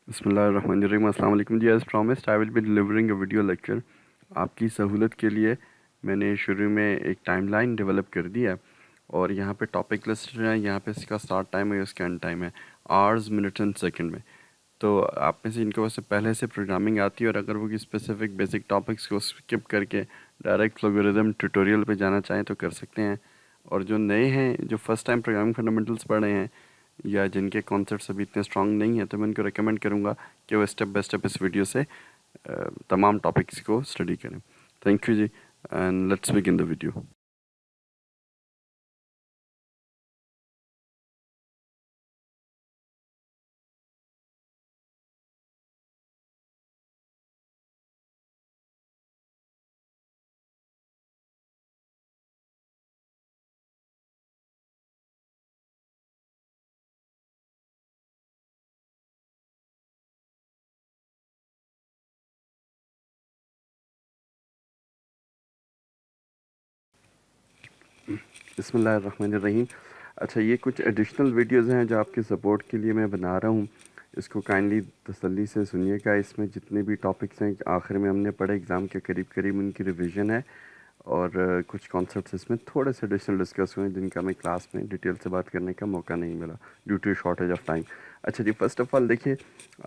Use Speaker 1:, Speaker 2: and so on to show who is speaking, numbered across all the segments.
Speaker 1: बिस्मिल्लाहिर्रहमानिर्रहीम। अस्सलाम वालेकुम जी। As promised I will be delivering a video lecture. आपकी सहूलत के लिए मैंने शुरू में एक टाइमलाइन डेवलप कर दी है और यहाँ पे टॉपिक लिस्ट है। यहाँ पे इसका स्टार्ट टाइम है, इसका एंड टाइम है, आवर्स, मिनट एंड सेकंड में। तो आप में से इनको वैसे पहले से प्रोग्रामिंग आती है और अगर वो स्पेसिफिक बेसिक टॉपिक्स को स्किप करके डायरेक्ट लोगरिथम ट्यूटोरियल पे जाना चाहें तो कर सकते हैं। और जो नए हैं, जो फर्स्ट टाइम प्रोग्रामिंग फंडामेंटल्स पढ़ रहे हैं या जिनके कॉन्सेप्ट्स अभी इतने स्ट्रांग नहीं है, तो मैं उनको रिकमेंड करूँगा कि वो स्टेप बाय स्टेप इस वीडियो से तमाम टॉपिक्स को स्टडी करें। थैंक यू जी, and let's begin the video. बिस्मिल्लाहिर्रहमानिर्रहीम। अच्छा, ये कुछ एडिशनल वीडियोज़ हैं जो आपके सपोर्ट के लिए मैं बना रहा हूँ। इसको काइंडली तसल्ली से सुनिएगा। इसमें जितने भी टॉपिक्स हैं आखिर में हमने पढ़े, एग्ज़ाम के करीब करीब उनकी रिवीजन है और कुछ कॉन्सेप्ट्स इसमें थोड़े से एडिशनल डिस्कस हुए जिनका मैं क्लास में डिटेल से बात करने का मौका नहीं मिला due to shortage of time. अच्छा जी, फर्स्ट ऑफ ऑल देखिए,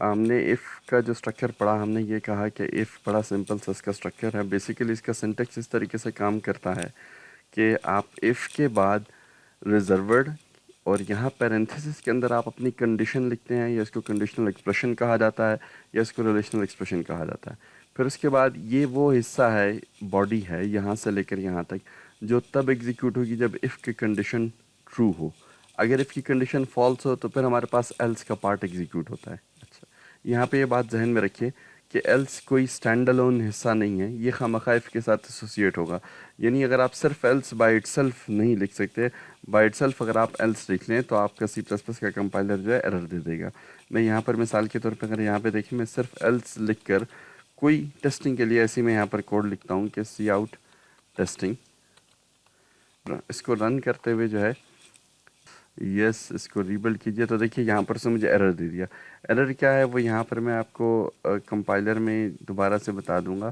Speaker 1: हमने इफ़ का जो स्ट्रक्चर पढ़ा, हमने ये कहा कि इफ़ बड़ा सिंपल सा इसका स्ट्रक्चर है। बेसिकली इसका सिंटेक्स इस तरीके से काम करता है कि आप इफ़ के बाद रिजर्वर्ड और यहाँ पैरेंथेसिस के अंदर आप अपनी कंडीशन लिखते हैं, या इसको कंडीशनल एक्सप्रेशन कहा जाता है या इसको रिलेशनल एक्सप्रेशन कहा जाता है। फिर उसके बाद ये वो हिस्सा है, बॉडी है, यहाँ से लेकर यहाँ तक, जो तब एग्जीक्यूट होगी जब इफ़ की कंडीशन ट्रू हो। अगर इफ़ की कंडीशन फॉल्स हो तो फिर हमारे पास एल्स का पार्ट एग्जीक्यूट होता है। अच्छा, यहाँ पे ये बात जहन में रखिए कि एल्स कोई स्टैंड अलोन हिस्सा नहीं है, ये खामखा इफ़ के साथ एसोसिएट होगा। यानी अगर आप सिर्फ एल्स बाय इटसेल्फ नहीं लिख सकते, बाय इटसेल्फ अगर आप एल्स लिख लें तो आपका सी प्लस प्लस का कंपाइलर जो है एरर दे देगा। मैं यहाँ पर मिसाल के तौर पर अगर यहाँ पे देखिए, मैं सिर्फ एल्स लिख कर कोई टेस्टिंग के लिए ऐसे मैं यहाँ पर कोड लिखता हूँ कि सी आउट टेस्टिंग, इसको रन करते हुए जो है यस इसको रीबिल्ड कीजिए, तो देखिए यहाँ पर से मुझे एरर दे दिया। एरर क्या है वो यहाँ पर मैं आपको कंपाइलर में दोबारा से बता दूंगा।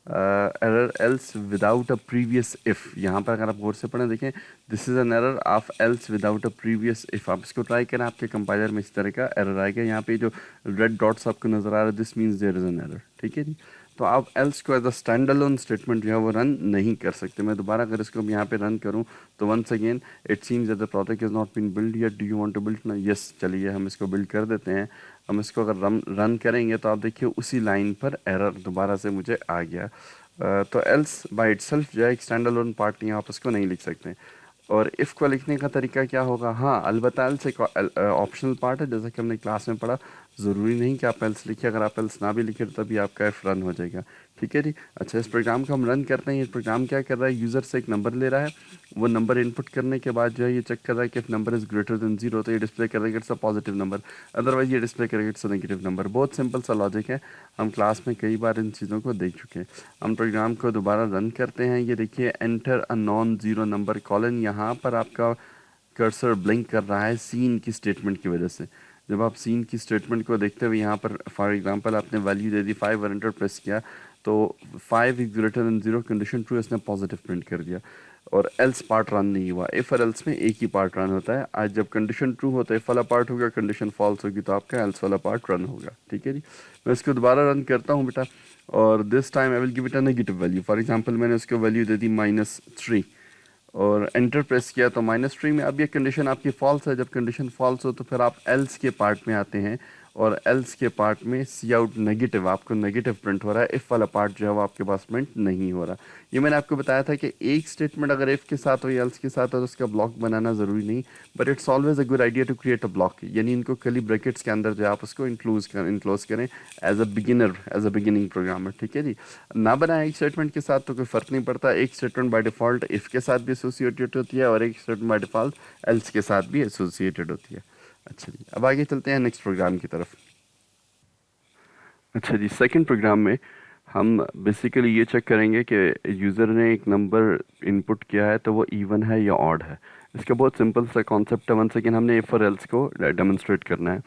Speaker 1: Error else without a previous if, यहाँ पर अगर आप गौर से पढ़ें देखें, this is an error of else without a previous if. आप इसको ट्राई करें, आपके कंपाइलर में इस तरह का एरर आएगा। यहाँ पे जो रेड डॉट्स आपको नज़र आ रहा है, this means there is an error. ठीक है जी, तो आप एल्स को as a stand alone statement जो है वो रन नहीं कर सकते। मैं दोबारा अगर इसको यहाँ पे रन करूँ तो once again it seems that the project is not been build yet, do you want to build ना। यस, चलिए हम इसको बिल्ड कर देते हैं। हम इसको अगर रन करेंगे तो आप देखिए उसी लाइन पर एरर दोबारा से मुझे आ गया। तो एल्स बाय इटसेल्फ जो है एक स्टैंड अलोन पार्ट नहीं, आप उसको नहीं लिख सकते। और इफ़ को लिखने का तरीका क्या होगा, हाँ अलबत्ता एल्स एक ऑप्शनल पार्ट है, जैसा कि हमने क्लास में पढ़ा। ज़रूरी नहीं कि आप एल्स लिखिए, अगर आप एल्स ना भी लिखे तो तभी आपका एफ रन हो जाएगा। ठीक है जी। अच्छा, इस प्रोग्राम को हम रन करते हैं। ये प्रोग्राम क्या कर रहा है, यूज़र से एक नंबर ले रहा है, वो नंबर इनपुट करने के बाद जो है ये चेक कर रहा है कि if number is greater than 0 तो ये डिस्प्ले करेगा it's a positive number, otherwise ये डिस्प्ले करेगा इट्स अ नेगेटिव नंबर। बहुत सिंपल सा लॉजिक है, हम क्लास में कई बार इन चीज़ों को देख चुके हैं। हम प्रोग्राम को दोबारा रन करते हैं। ये देखिए, enter a non zero number colon, यहाँ पर आपका कर्सर ब्लिंक कर रहा है सीन की स्टेटमेंट की वजह से। जब आप सीन की स्टेटमेंट को देखते हुए यहाँ पर फॉर एग्जांपल आपने वैल्यू दे दी 5 और एंटर प्रेस किया तो 5 is greater than 0 condition true, इसने पॉजिटिव प्रिंट कर दिया और एल्स पार्ट रन नहीं हुआ। इफ और एल्स में एक ही पार्ट रन होता है। आज जब कंडीशन ट्रू होता है इफ वाला पार्ट होगा, कंडीशन फॉल्स होगी तो आपका एल्स वाला पार्ट रन होगा। ठीक है जी, मैं इसको दोबारा रन करता हूँ बेटा, और this time I will give it a negative value. For example मैंने उसको वैल्यू दे दी -3 और एंटर प्रेस किया तो -3 में अब ये कंडीशन आपकी फॉल्स है। जब कंडीशन फॉल्स हो तो फिर आप एल्स के पार्ट में आते हैं और एल्स के पार्ट में सी आउट नेगेटिव, आपको नेगेटिव प्रिंट हो रहा है। इफ़ वाला पार्ट जो है वो आपके पास प्रिंट नहीं हो रहा। ये मैंने आपको बताया था कि एक स्टेटमेंट अगर इफ़ के साथ हो या एल्स के साथ हो तो उसका ब्लॉक बनाना ज़रूरी नहीं, but it's always a good idea to create a block. यानी इनको कली ब्रैकेट्स के अंदर जो है आप उसको इनक्लोज करें as a beginner, as a beginning programmer. ठीक है जी, ना बनाए एक स्टेटमेंट के साथ तो कोई फ़र्क नहीं पड़ता। एक स्टेटमेंट बाय डिफ़ॉल्ट इफ़ के साथ भी एसोसिएटेड होती है और एक स्टेटमेंट बाय डिफ़ॉल्ट एल्स के साथ भी एसोसिएटेड होती है। अच्छा जी, अब आगे चलते हैं नेक्स्ट प्रोग्राम की तरफ। अच्छा जी, सेकंड प्रोग्राम में हम बेसिकली ये चेक करेंगे कि यूज़र ने एक नंबर इनपुट किया है तो वो इवन है या ऑड है। इसका बहुत सिंपल सा कॉन्सेप्ट है। वन सेकेंड, हमने इफ और एल्स को डेमोन्स्ट्रेट करना है।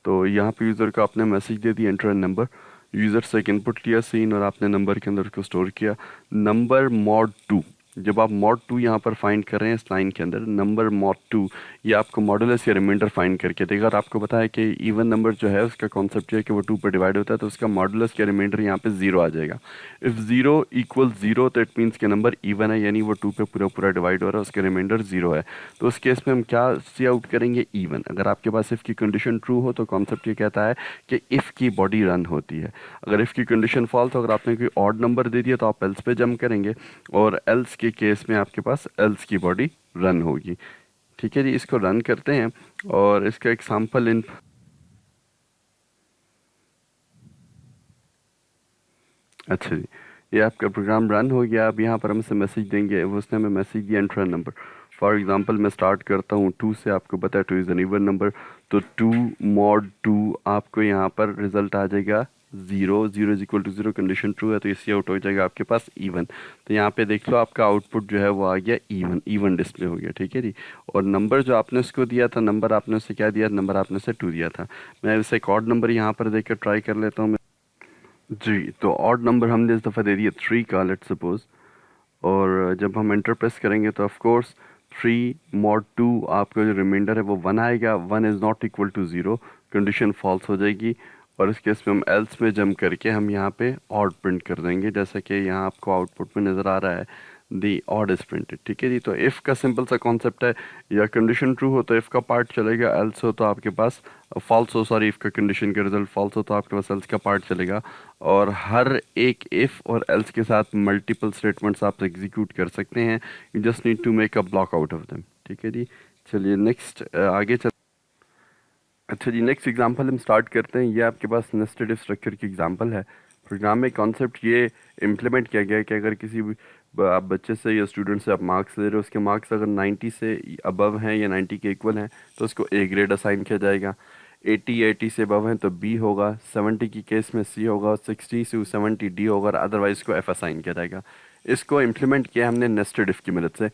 Speaker 1: तो यहाँ पे यूज़र को आपने मैसेज दे दिया एंटर नंबर, यूज़र से एक इनपुट लिया सीन और आपने नंबर के अंदर उसको स्टोर किया। नंबर मॉड 2, जब आप मॉड 2 यहाँ पर फाइंड कर रहे हैं इस लाइन के अंदर, नंबर मॉड 2 ये आपको मॉडुलस या रिमाइंडर फाइंड करके देगा। और आपको पता है कि इवन नंबर जो है उसका कॉन्सेप्ट ये है कि वो 2 पर डिवाइड होता है, तो उसका मॉडुलस या रिमाइंडर यहाँ पे 0 आ जाएगा। इफ़ 0 इक्वल 0 तो इट मीन्स के नंबर इवन है, यानी वो 2 पे पूरा पूरा डिवाइड हो रहा है, उसका रिमाइंडर 0 है। तो उस केस में हम क्या सी आउट करेंगे, इवन। अगर आपके पास इफ़ की कंडीशन ट्रू हो तो कॉन्सेप्ट ये कहता है कि इफ़ की बॉडी रन होती है। अगर इफ़ की कंडीशन फॉल्स, अगर आपने कोई ऑड नंबर दे दिया तो आप एल्स पे जंप करेंगे, और एल्स के केस में आपके पास एल्स की बॉडी रन होगी। ठीक है जी, इसको रन करते हैं और इसका एग्जाम्पल इन, अच्छा जी, ये आपका प्रोग्राम रन हो गया। अब यहाँ पर हम इसे मैसेज देंगे, वो उसने हमें मैसेज दिया एंटर नंबर। फॉर एग्जांपल मैं स्टार्ट करता हूँ 2 से, आपको पता है 2 इज़ एन इवन नंबर, तो 2 मॉड 2 आपको यहाँ पर रिजल्ट आ जाएगा 0, 0 is equal to 0, condition true है तो इसी आउट हो जाएगा आपके पास इवन। तो यहाँ पे देख लो आपका आउटपुट जो है वो आ गया इवन, इवन डिस्प्ले हो गया। ठीक है जी, और नंबर जो आपने उसको दिया था, नंबर आपने उसे क्या दिया, नंबर आपने उसे 2 दिया था। मैं इसे एक ऑड नंबर यहाँ पर देकर ट्राई कर लेता हूँ जी। तो ऑड नंबर हमने इस दफ़ा दे दिया 3 का, लेट सपोज, और जब हम एंटर प्रेस करेंगे तो ऑफ कोर्स 3 मॉड 2 आपका जो रिमाइंडर है वो 1 आएगा। 1 is not equal to 0, condition false हो जाएगी, और इस केस में हम एल्स में जंप करके हम यहाँ पे ऑड प्रिंट कर देंगे, जैसा कि यहाँ आपको आउटपुट में नज़र आ रहा है, दी ऑड इज प्रिंटेड। ठीक है जी, तो इफ़ का सिंपल सा कॉन्सेप्ट है, या कंडीशन ट्रू हो तो इफ़ का पार्ट चलेगा, एल्स हो तो आपके पास फॉल्स हो, सॉरी, इफ़ का कंडीशन का रिजल्ट फॉल्स हो तो आपके पास एल्स का पार्ट चलेगा। और हर एक इफ़ और एल्स के साथ मल्टीपल स्टेटमेंट्स आप एग्जीक्यूट कर सकते हैं, you just need to make a block out of them. ठीक है जी, चलिए नेक्स्ट आगे चल। अच्छा जी, नेक्स्ट एग्जांपल हम स्टार्ट करते हैं। ये आपके पास नेस्टेड इफ स्ट्रक्चर की एग्जांपल है। प्रोग्राम में कॉन्सेप्ट ये इम्प्लीमेंट किया गया है कि अगर किसी भी आप बच्चे से या स्टूडेंट से आप मार्क्स ले रहे हो, उसके मार्क्स अगर 90 से अबव हैं या 90 के इक्वल हैं तो उसको ए ग्रेड असाइन किया जाएगा। 80 से अबव हैं तो बी होगा, 70 की केस में सी होगा, 60 से 70 डी होगा, और अदरवाइज को एफ असाइन किया जाएगा। इसको इम्प्लीमेंट किया हमने नेस्टेड इफ की मदद से।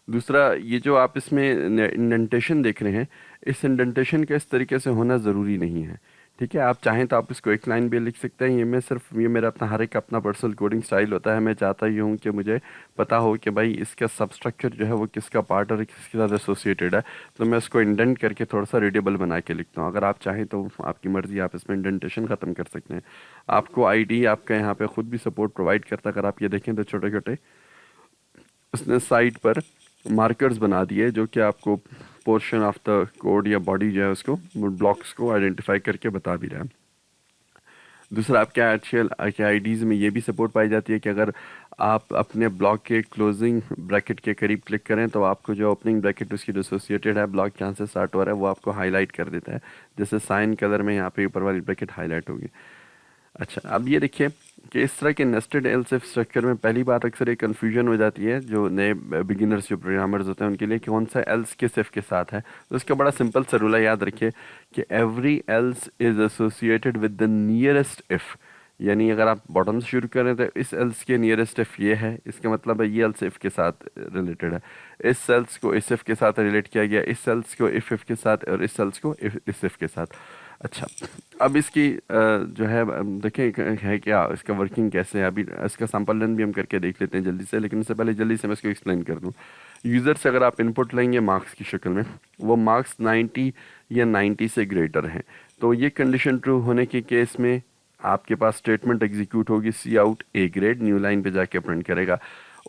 Speaker 1: दूसरा, ये जो आप इसमें इंडेंटेशन देख रहे हैं, इस इंडेंटेशन का इस तरीके से होना ज़रूरी नहीं है। ठीक है, आप चाहें तो आप इसको एक लाइन भी लिख सकते हैं। ये मेरा अपना हर एक अपना पर्सनल कोडिंग स्टाइल होता है। मैं चाहता ही हूँ कि मुझे पता हो कि भाई इसका सब स्ट्रक्चर जो है वो किसका पार्ट और किसके साथ एसोसिएटेड है, तो मैं इसको इंडेंट करके थोड़ा सा रीडेबल बना के लिखता हूँ। अगर आप चाहें तो आपकी मर्ज़ी, आप इसमें इंडेंटेशन ख़त्म कर सकते हैं। आपको आईडी आपका यहाँ पे खुद भी सपोर्ट प्रोवाइड करता है। अगर आप ये देखें तो छोटे छोटे उसने साइड पर मार्कर्स बना दिए जो कि आपको पोर्शन ऑफ द कोड या बॉडी जो है उसको, ब्लॉक्स को आइडेंटिफाई करके बता भी रहा है। दूसरा, आपके एचएल के आईडीज़ में ये भी सपोर्ट पाई जाती है कि अगर आप अपने ब्लॉक के क्लोजिंग ब्रैकेट के करीब क्लिक करें तो आपको जो ओपनिंग ब्रैकेट उसकी जो एसोसिएटेड है, ब्लॉक जहाँ से स्टार्ट हो रहा है, वो आपको हाईलाइट कर देता है, जैसे साइन कलर में यहाँ पे ऊपर वाली ब्रैकेट हाईलाइट होगी। अच्छा, अब ये देखिए कि इस तरह के नेस्टेड एल्स इफ स्ट्रक्चर में पहली बात अक्सर एक कन्फ्यूजन हो जाती है जो नए बिगिनर्स जो प्रोग्रामर्स होते हैं उनके लिए, कौन सा एल्स किस इफ के साथ है। तो इसका बड़ा सिंपल सा रूल है, याद रखिए कि every else is associated with the nearest if. यानी अगर आप बॉटम से शुरू करें तो इस एल्स के नियरेस्ट इफ ये है, इसका मतलब है ये एल्स इफ के साथ रिलेटेड है। इस एल्स को इस इफ के साथ रिलेट किया गया, इस एल्स को इफ के साथ, और इस एल्स को इस इफ के साथ। अच्छा, अब इसकी जो है देखें है क्या, इसका वर्किंग कैसे है। अभी इसका सैंपल रन भी हम करके देख लेते हैं जल्दी से, लेकिन उससे पहले जल्दी से मैं इसको एक्सप्लेन कर दूं। यूज़र से अगर आप इनपुट लेंगे मार्क्स की शक्ल में, वो मार्क्स 90 या 90 से ग्रेटर हैं, तो ये कंडीशन ट्रू होने के केस में आपके पास स्टेटमेंट एग्जीक्यूट होगी, C out A grade, new line पे जाके प्रिंट करेगा।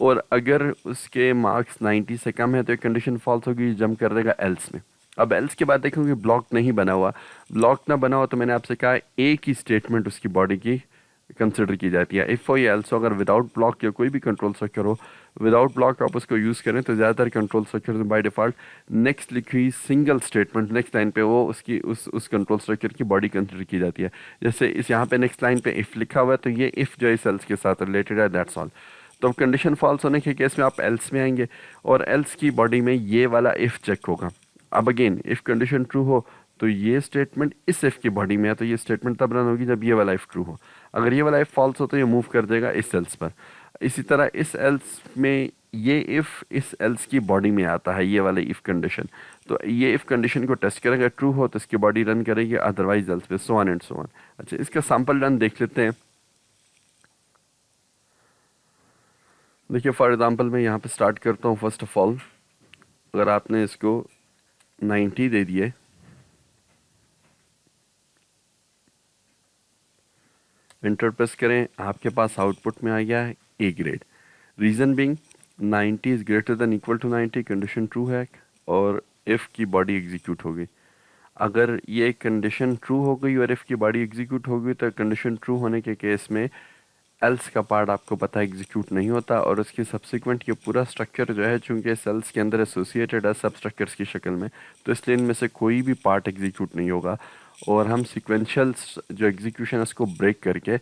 Speaker 1: और अगर उसके मार्क्स 90 से कम है तो एक कंडीशन फॉल्स होगी, जंप कर देगा एल्स में। अब एल्स के बाद देखेंगे ब्लॉक नहीं बना हुआ, ब्लॉक ना बना हुआ तो मैंने आपसे कहा ए की स्टेटमेंट उसकी बॉडी की कंसिडर की जाती है। इफ़ या एल्स अगर विदाउट ब्लॉक या कोई भी कंट्रोल स्ट्रक्चर हो, विदाउट ब्लॉक आप उसको यूज़ करें तो ज़्यादातर कंट्रोल स्ट्रक्चर में बाय डिफ़ॉल्ट नेक्स्ट लिखी हुई सिंगल स्टेटमेंट नेक्स्ट लाइन पे वो उसकी उस कंट्रोल स्ट्रक्चर की बॉडी कंसिडर की जाती है। जैसे इस यहाँ पे नेक्स्ट लाइन पे इफ़ लिखा हुआ है तो ये इफ़ जो इस एल्स के साथ रिलेटेड है, दैट्स ऑल। तो कंडीशन फॉल्स होने के केस में आप एल्स में आएंगे और एल्स की बॉडी में ये वाला इफ़ चेक होगा। अब अगेन इफ़ कंडीशन ट्रू हो तो ये स्टेटमेंट इस इफ़ की बॉडी में है, तो ये स्टेटमेंट तब रन होगी जब ये वाला इफ़ ट्रू हो। अगर ये वाला इफ़ फॉल्स हो तो ये मूव कर देगा इस एल्स पर। इसी तरह इस एल्स में ये इफ़ इस एल्स की बॉडी में आता है, ये वाला इफ़ कंडीशन। तो ये इफ़ कंडीशन को टेस्ट करेंगे, ट्रू हो तो इसकी बॉडी रन करेगी, अदरवाइज एल्स पे, सो ऑन एंड सो ऑन। अच्छा, इसका सैंपल रन देख लेते हैं। देखिए फॉर एग्जांपल मैं यहाँ पे स्टार्ट करता हूँ। फर्स्ट ऑफ ऑल अगर आपने इसको 90 दे दिए, एंटर प्रेस करें, आपके पास आउटपुट में आ गया है A grade. Reason being 90 is greater than equal to 90, condition true है और इफ़ की बॉडी एग्जीक्यूट हो गई। अगर ये कंडीशन ट्रू हो गई और इफ़ की बॉडी एग्जीक्यूट हो गई तो कंडीशन ट्रू होने के केस में एल्स का पार्ट आपको पता है एग्जीक्यूट नहीं होता, और उसकी सब्सिक्वेंट ये पूरा स्ट्रक्चर जो है चूंकि सेल्स के अंदर एसोसिएटेड है सब स्ट्रक्चर्स की शक्ल में, तो इसलिए इनमें से कोई भी पार्ट एग्जीक्यूट नहीं होगा। और हम सीक्वेंशियल जो एग्जीक्यूशन है उसको ब्रेक करके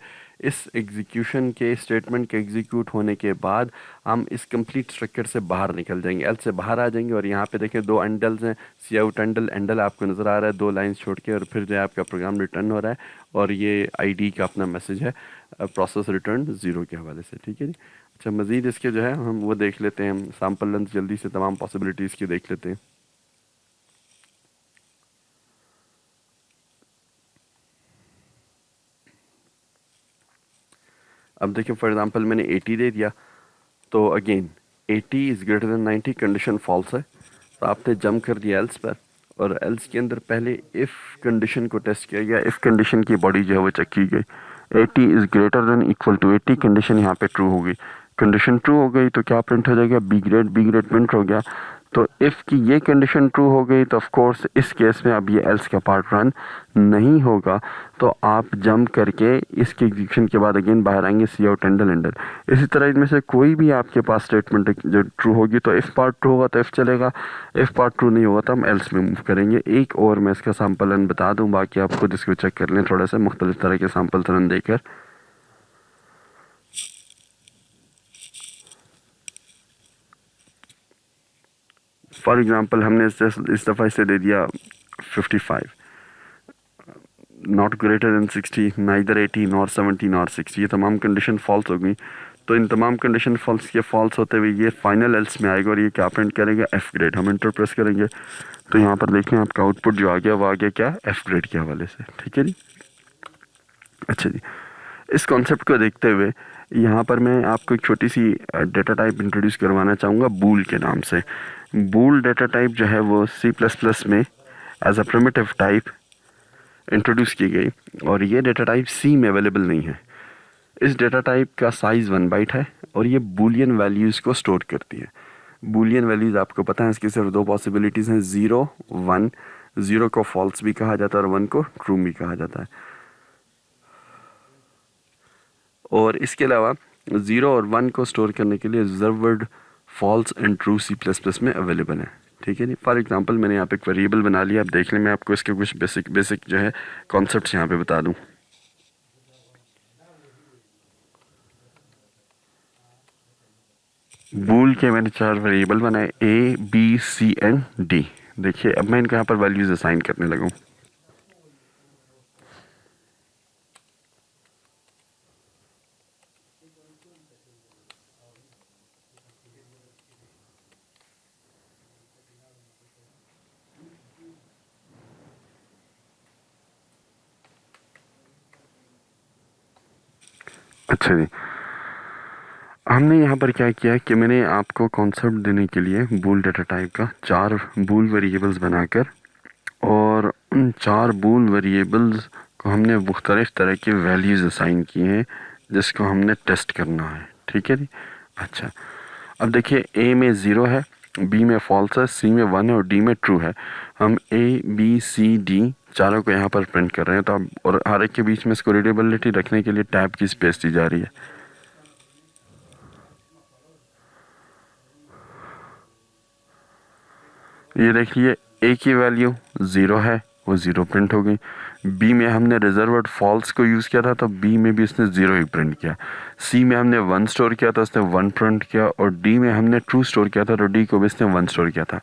Speaker 1: इस एग्जीक्यूशन के स्टेटमेंट के एग्जीक्यूट होने के बाद हम इस कंप्लीट स्ट्रक्चर से बाहर निकल जाएंगे, एल से बाहर आ जाएंगे। और यहाँ पे देखें दो एंडल्स हैं, सी आउट एंडल, एंडल आपको नज़र आ रहा है दो लाइंस छोड़ के, और फिर जो है आपका प्रोग्राम रिटर्न हो रहा है और ये आईडी का अपना मैसेज है प्रोसेस रिटर्न 0 के हवाले से। ठीक है जी। अच्छा, मज़ीद इसके जो है हम वो देख लेते हैं, हम सैम्पल लेंथ जल्दी से तमाम पॉसिबिलिटीज़ की देख लेते हैं। अब देखिए फॉर एग्जांपल मैंने 80 दे दिया, तो again 80 is greater than 90, condition false है, तो आपने जंप कर दिया एल्स पर, और एल्स के अंदर पहले इफ़ कंडीशन को टेस्ट किया गया, इफ़ कंडीशन की बॉडी जो है वो चेक की गई। 80 is greater than equal to 80, condition यहाँ पे ट्रू हो गई। कंडीशन ट्रू हो गई तो क्या प्रिंट हो जाएगा, B grade, B grade print हो गया। तो इफ़ की ये कंडीशन ट्रू हो गई तो ऑफ कोर्स इस केस में अब ये एल्स का पार्ट रन नहीं होगा, तो आप जंप करके इसके एग्जीक्यूशन के बाद अगेन बाहर आएंगे सी आउट एंडल एंडल। इसी तरह इनमें से कोई भी आपके पास स्टेटमेंट जो ट्रू होगी तो इफ़ पार्ट ट्रू होगा तो इफ़ चलेगा, इफ़ पार्ट ट्रू नहीं होगा तो हम एल्स में मूव करेंगे। एक और मैं इसका सैम्पल रन बता दूँ, बाकी आप खुद इसको चेक कर लें थोड़ा सा मुख्तलिफ तरह के सैम्पल रन देकर। फॉर एग्जांपल हमने इस दफ़ा इसे दे दिया 55, not greater then 60, neither 80 nor 70 nor 60, ये तमाम कंडीशन फॉल्स हो गई। तो इन तमाम कंडीशन फॉल्स होते हुए ये फाइनल एल्स में आएगा और ये क्या प्रिंट करेंगे, एफ ग्रेड। हम इंटर प्रेस करेंगे तो यहाँ पर देखें आपका आउटपुट जो आ गया वो आ गया क्या, एफ ग्रेड के हवाले से। ठीक है जी। अच्छा जी, इस कॉन्सेप्ट को देखते हुए यहाँ पर मैं आपको एक छोटी सी डेटा टाइप इंट्रोड्यूस करवाना चाहूँगा बूल के नाम से। बूल डेटा टाइप जो है वो C++ में as a primitive type introduce की गई, और ये डेटा टाइप सी में अवेलेबल नहीं है। इस डेटा टाइप का साइज़ 1 बाइट है और ये बूलियन वैल्यूज़ को स्टोर करती है। बूलियन वैल्यूज़ आपको पता है इसकी सिर्फ दो पॉसिबिलिटीज़ हैं, 0 1। 0 को फॉल्स भी कहा जाता है और 1 को ट्रू भी कहा जाता है। और इसके अलावा 0 और 1 को स्टोर करने के लिए reserve word false and true C++ में अवेलेबल है। ठीक है जी। फॉर एग्जांपल मैंने यहाँ पे एक वेरिएबल बना लिया, अब देख लें मैं आपको इसके कुछ बेसिक जो है कॉन्सेप्ट्स यहाँ पे बता दूँ। बूल के मैंने 4 वेरिएबल बनाए, A B C and D। देखिए अब मैं इनको यहाँ पर वैल्यूज असाइन करने लगा हूँ। अच्छा जी, हमने यहाँ पर क्या किया है कि मैंने आपको कॉन्सेप्ट देने के लिए बूल डेटा टाइप का 4 बूल वेरिएबल्स बनाकर, और उन 4 बूल वेरिएबल्स को हमने मुख्तलिफ तरह के वैल्यूज़ असाइन किए हैं जिसको हमने टेस्ट करना है। ठीक है जी। अच्छा, अब देखिए ए में 0 है, बी में फॉल्स है, सी में 1 है और डी में ट्रू है। हम ए बी सी डी चारों को यहाँ पर प्रिंट कर रहे हैं, तो अब और हर एक के बीच में इसको रीडेबिलिटी रखने के लिए टैब की स्पेस दी जा रही है। ये देखिए ए की वैल्यू 0 है, वो 0 प्रिंट हो गई। बी में हमने रिजर्व्ड फॉल्स को यूज़ किया था तो बी में भी उसने 0 ही प्रिंट किया। सी में हमने 1 स्टोर किया था, उसने 1 प्रिंट किया। और डी में हमने ट्रू स्टोर किया था तो डी को भी उसने 1 स्टोर किया था।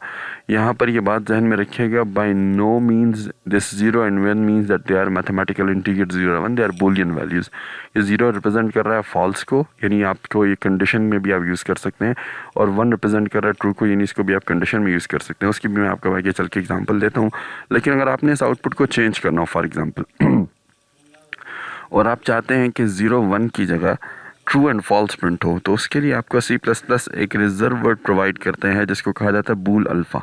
Speaker 1: यहाँ पर ये बात जहन में रखिएगा, by no means this 0 and 1 means that they are mathematical integrate 0 1, they are Boolean values. ये 0 रिप्रेजेंट कर रहा है फॉल्स को, यानी आपको ये कंडीशन में भी आप यूज़ कर सकते हैं, और 1 रिप्रेजेंट कर रहा है ट्रू को, यानी इसको भी आप कंडीशन में यूज़ कर सकते हैं। उसकी भी मैं आपको आगे चल के एग्जांपल देता हूँ। लेकिन अगर आपने इस आउटपुट को चेंज करना हो फॉर एग्जांपल और आप चाहते हैं कि 0 1 की जगह ट्रू एंड फॉल्स प्रिंट हो, तो उसके लिए आपका C++ एक रिजर्व वर्ड प्रोवाइड करते हैं जिसको कहा जाता है बूल अल्फ़ा।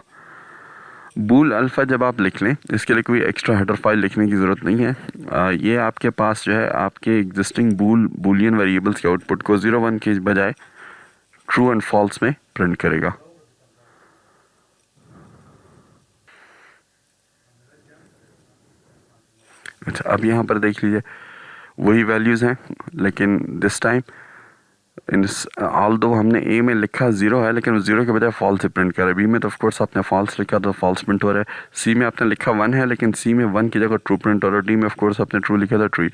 Speaker 1: बूल अल्फ़ा जब आप लिख लें, इसके लिए कोई एक्स्ट्रा हेडर फाइल लिखने की ज़रूरत नहीं है। ये आपके पास जो है आपके एग्जिस्टिंग बूलियन वेरिएबल्स के आउटपुट को 0 1 के बजाय ट्रू एंड फॉल्स में प्रिंट करेगा। अच्छा, अब यहाँ पर देख लीजिए वही वैल्यूज़ हैं, लेकिन दिस टाइम ऑल दो हमने ए में लिखा 0 है, लेकिन 0 के बजाय फॉल्स से प्रिंट कर रहा है। बी में तो ऑफकोर्स आपने फॉल्स लिखा तो फॉल्स प्रिंट हो रहा है। सी में आपने लिखा 1 है, लेकिन सी में 1 की जगह ट्रू प्रिंट हो रहा है। डी में ऑफकोर्स आपने ट्रू लिखा था ट्रू।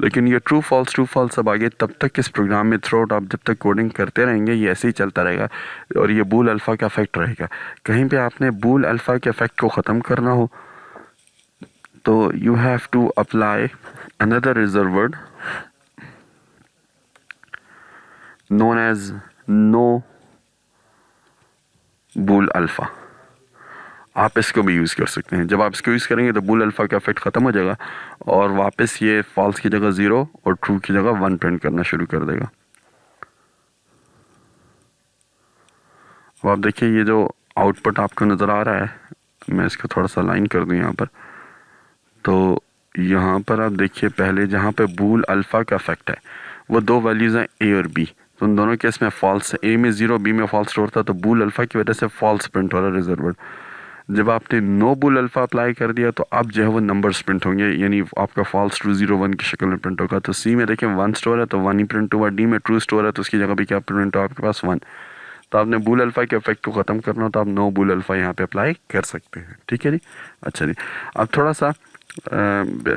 Speaker 1: लेकिन ये ट्रू फॉल्स अब आगे तब तक इस प्रोग्राम में थ्रू आउट आप जब तक कोडिंग करते रहेंगे ये ऐसे ही चलता रहेगा, और ये बूल अल्फ़ा का इफेक्ट रहेगा। कहीं पर आपने बूल अल्फ़ा के इफेक्ट को ख़त्म करना हो तो you have to apply another reserve word known as no boolalpha. आप इसको भी यूज़ कर सकते हैं। जब आप इसको यूज़ करेंगे तो बूल अल्फ़ा का इफेक्ट ख़त्म हो जाएगा और वापस ये फॉल्स की जगह 0 और ट्रू की जगह 1 प्रिंट करना शुरू कर देगा। अब आप देखिए ये जो आउटपुट आपको नज़र आ रहा है, मैं इसको थोड़ा सा लाइन कर दूँ यहाँ पर, तो यहाँ पर आप देखिए पहले जहाँ पे बूल अल्फ़ा का इफेक्ट है वो दो वैल्यूज़ हैं ए और बी, तो उन दोनों केस में फॉल्स, ए में 0 बी में फॉल्स स्टोर था, तो बूल अल्फ़ा की वजह से फॉल्स प्रिंट हो रहा है रिजर्व। जब आपने नो बूल अल्फ़ा अप्लाई कर दिया तो अब जो है वो नंबर्स प्रिंट होंगे, यानी आपका फॉल्स ट्रू 0 1 की शक्ल में प्रिंट होगा। तो सी में देखें 1 स्टोर है तो 1 ही प्रिंट हुआ, डी में ट्रू स्टोर है तो उसकी जगह भी क्या प्रिंट हुआ आपके पास 1। तो आपने बूल अल्फ़ा के इफेक्ट को ख़त्म करना हो तो आप नो बूल अल्फ़ा यहाँ पे अप्लाई कर सकते हैं। ठीक है जी। अच्छा जी, अब थोड़ा सा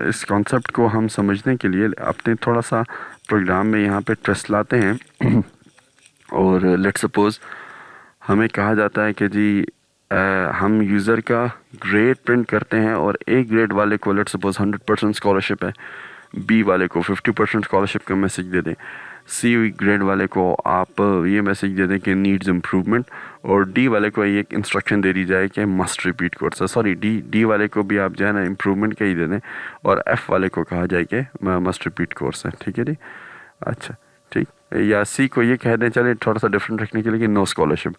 Speaker 1: इस कॉन्सेप्ट को हम समझने के लिए अपने थोड़ा सा प्रोग्राम में यहाँ पे ट्रस्ट लाते हैं और लेट्स सपोज़ हमें कहा जाता है कि जी हम यूज़र का ग्रेड प्रिंट करते हैं और ए ग्रेड वाले को लेट्स सपोज़ 100% स्कॉलरशिप है, बी वाले को 50% स्कॉलरशिप का मैसेज दे दें, सी ग्रेड वाले को आप ये मैसेज दे दें कि नीड्स इम्प्रूवमेंट, और डी वाले को ये इंस्ट्रक्शन दे दी जाए कि मस्ट रिपीट कोर्स है। सॉरी, डी वाले को भी आप जो है ना इम्प्रूवमेंट का ही दे दें और एफ़ वाले को कहा जाए कि मस्ट रिपीट कोर्स है। ठीक है जी। अच्छा ठीक, या सी को ये कह दें, चले थोड़ा सा डिफरेंट रखने के लिए कि नो स्कॉलरशिप,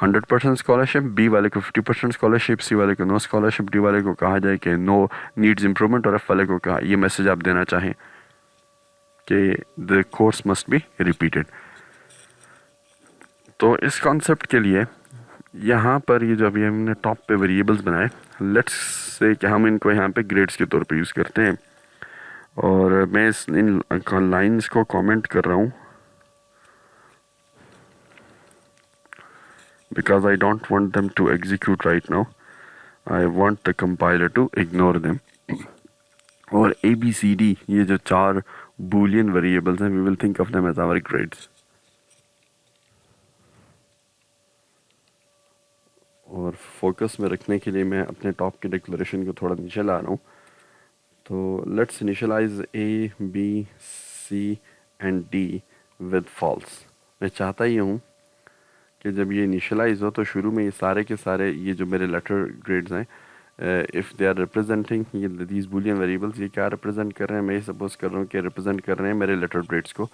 Speaker 1: 100% स्कॉलरशिप, बी वाले को 50% स्कॉलरशिप, सी वाले को नो स्कॉलरशिप, डी वाले को कहा जाए कि नो नीड्स इम्प्रूवमेंट, और एफ वाले को कहा ये मैसेज आप देना चाहें कि the course must be repeated. तो इस कॉन्सेप्ट के लिए यहाँ पर ये जो अभी हमने टॉप पे वेरिएबल्स बनाए, लेट्स से कि हम इनको यहाँ पे ग्रेड्स के तौर पे यूज़ करते हैं, और मैं इन लाइन्स को कमेंट कर रहा हूँ because I don't want them to execute right now. I want the compiler to ignore them. और A B C D ये जो 4 boolean variables हैं, we will think of them as our grades. और focus में रखने के लिए मैं अपने टॉप की डिक्लेरेशन को थोड़ा नीचे ला रहा हूँ। तो let's initialize A B C and D with false। मैं चाहता ही हूँ कि जब ये इनिशियलाइज हो तो शुरू में ये सारे के सारे ये जो मेरे लेटर ग्रेड्स हैं, इफ़ दे आर रिप्रेजेंटिंग ये दीज बूलियन वेरिएबल्स, ये क्या रिप्रेजेंट कर रहे हैं, मैं ये सपोज कर रहा हूँ कि रिप्रेजेंट कर रहे हैं मेरे लेटर ग्रेड्स को,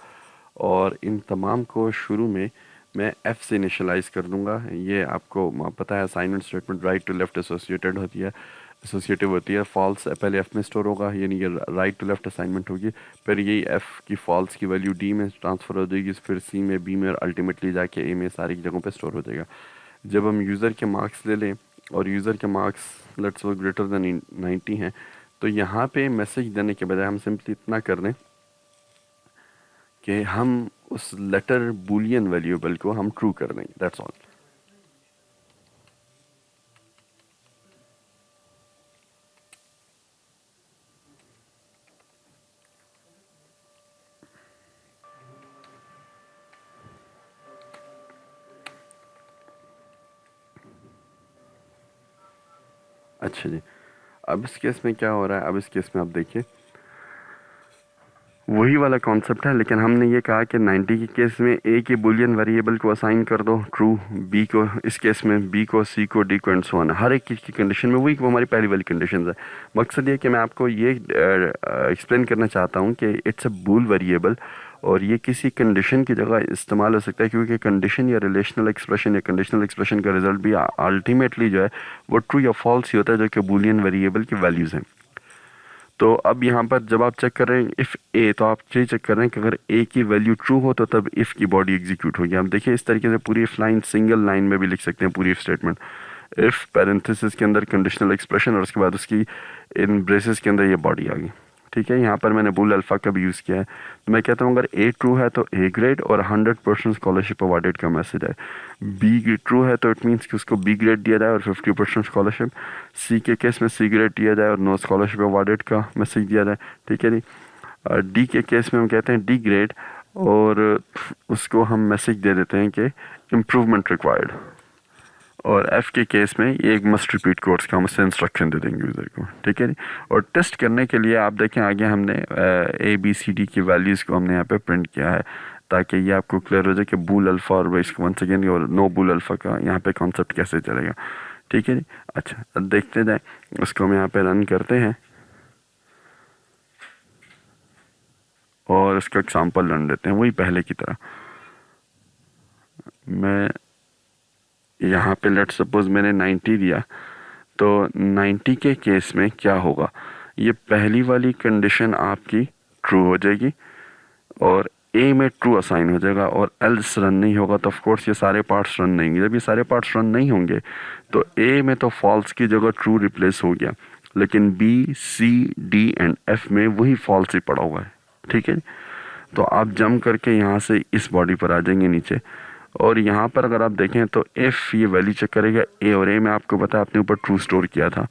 Speaker 1: और इन तमाम को शुरू में मैं F से इनिशियलाइज कर दूंगा। ये आपको पता है assignment statement right to left associated होती है, एसोसिएटिव होती है। फॉल्स पहले F में स्टोर होगा, यानी ये राइट टू लेफ्ट असाइनमेंट होगी, फिर यही F की फॉल्स की वैल्यू D में ट्रांसफ़र हो जाएगी, फिर C में, B में, और अल्टीमेटली जाके A में, सारी जगहों पे स्टोर हो जाएगा। जब हम यूज़र के मार्क्स ले लें और यूज़र के मार्क्स लेट्स वो ग्रेटर देन 90 हैं, तो यहाँ पे मैसेज देने के बजाय हम सिंपली इतना कर दें कि हम उस लेटर बूलियन वेरिएबल को हम ट्रू कर देंगे, दैट्स ऑल। अच्छा जी, अब इस केस में क्या हो रहा है, अब इस केस में आप देखिए वही वाला कॉन्सेप्ट है, लेकिन हमने ये कहा कि 90 के केस में ए के बुलियन वेरिएबल को असाइन कर दो ट्रू, बी को इस केस में बी को, सी को, डी को एंड सो ऑन, हर एक चीज़ की कंडीशन में वही वो हमारी पहली वाली कंडीशन है। मकसद ये कि मैं आपको ये एक्सप्लेन करना चाहता हूँ कि इट्स अ बूल वेरिएबल और ये किसी कंडीशन की जगह इस्तेमाल हो सकता है, क्योंकि कंडीशन या रिलेशनल एक्सप्रेशन या कंडीशनल एक्सप्रेशन का रिजल्ट भी अल्टीमेटली जो है वो ट्रू या फॉल्स ही होता है, जो कि बूलियन वेरिएबल की वैल्यूज़ हैं। तो अब यहाँ पर जब आप चेक कर रहे हैं इफ़ ए, तो आप ये चेक कर रहे हैं कि अगर ए की वैल्यू ट्रू हो तो तब इफ़ की बॉडी एग्जीक्यूट होगी। आप देखिए इस तरीके से पूरी इफ लाइन सिंगल लाइन में भी लिख सकते हैं पूरी इफ स्टेटमेंट, इफ़ पैरेंथेसिस के अंदर कंडीशनल एक्सप्रेशन और उसके बाद उसकी इन ब्रेसेस के अंदर ये बॉडी आ गई। ठीक है, यहाँ पर मैंने बूल अल्फ़ा का भी यूज़ किया है। तो मैं कहता हूँ अगर ए ट्रू है तो ए ग्रेड और 100% स्कॉलरशिप अवार्डेड का मैसेज है। बी ट्रू है तो इट मीन्स कि उसको बी ग्रेड दिया जाए और 50% स्कॉलरशिप। सी के केस में सी ग्रेड दिया जाए और नो स्कॉलरशिप अवार्डेड का मैसेज दिया जाए। ठीक है जी। डी के केस में हम कहते हैं डी ग्रेड और उसको हम मैसेज दे देते हैं कि इम्प्रूवमेंट रिक्वायर्ड। और एफ़ के केस में ये एक मस्ट रिपीट कोर्स का हम उससे इंस्ट्रक्शन दे देंगे यूज़र को। ठीक है जी। और टेस्ट करने के लिए आप देखें आगे हमने ए बी सी डी की वैल्यूज़ को हमने यहाँ पे प्रिंट किया है, ताकि ये आपको क्लियर हो जाए कि बूल अल्फ़ा और इसको वंस अगेन और नो बूल अल्फ़ा का यहाँ पे कॉन्सेप्ट कैसे चलेगा। ठीक है जी। अच्छा, अब देखते जाए, उसको हम यहाँ पे रन करते हैं और इसका एग्जाम्पल रन देते हैं वही पहले की तरह। मैं यहाँ पे लेट सपोज मैंने 90 दिया, तो 90 के केस में क्या होगा, ये पहली वाली कंडीशन आपकी ट्रू हो जाएगी और ए में ट्रू असाइन हो जाएगा और एल्स रन नहीं होगा, तो ऑफ कोर्स ये सारे पार्ट्स रन नहीं होंगे। जब ये सारे पार्ट्स रन नहीं होंगे तो ए में तो फॉल्स की जगह ट्रू रिप्लेस हो गया, लेकिन B C D and F में वही फॉल्स ही पड़ा हुआ है। ठीक है, तो आप जंप करके यहाँ से इस बॉडी पर आ जाएंगे नीचे, और यहाँ पर अगर आप देखें तो इफ़ ये वैल्यू चेक करेगा ए, और ए में आपको पता है आपने ऊपर ट्रू स्टोर किया था,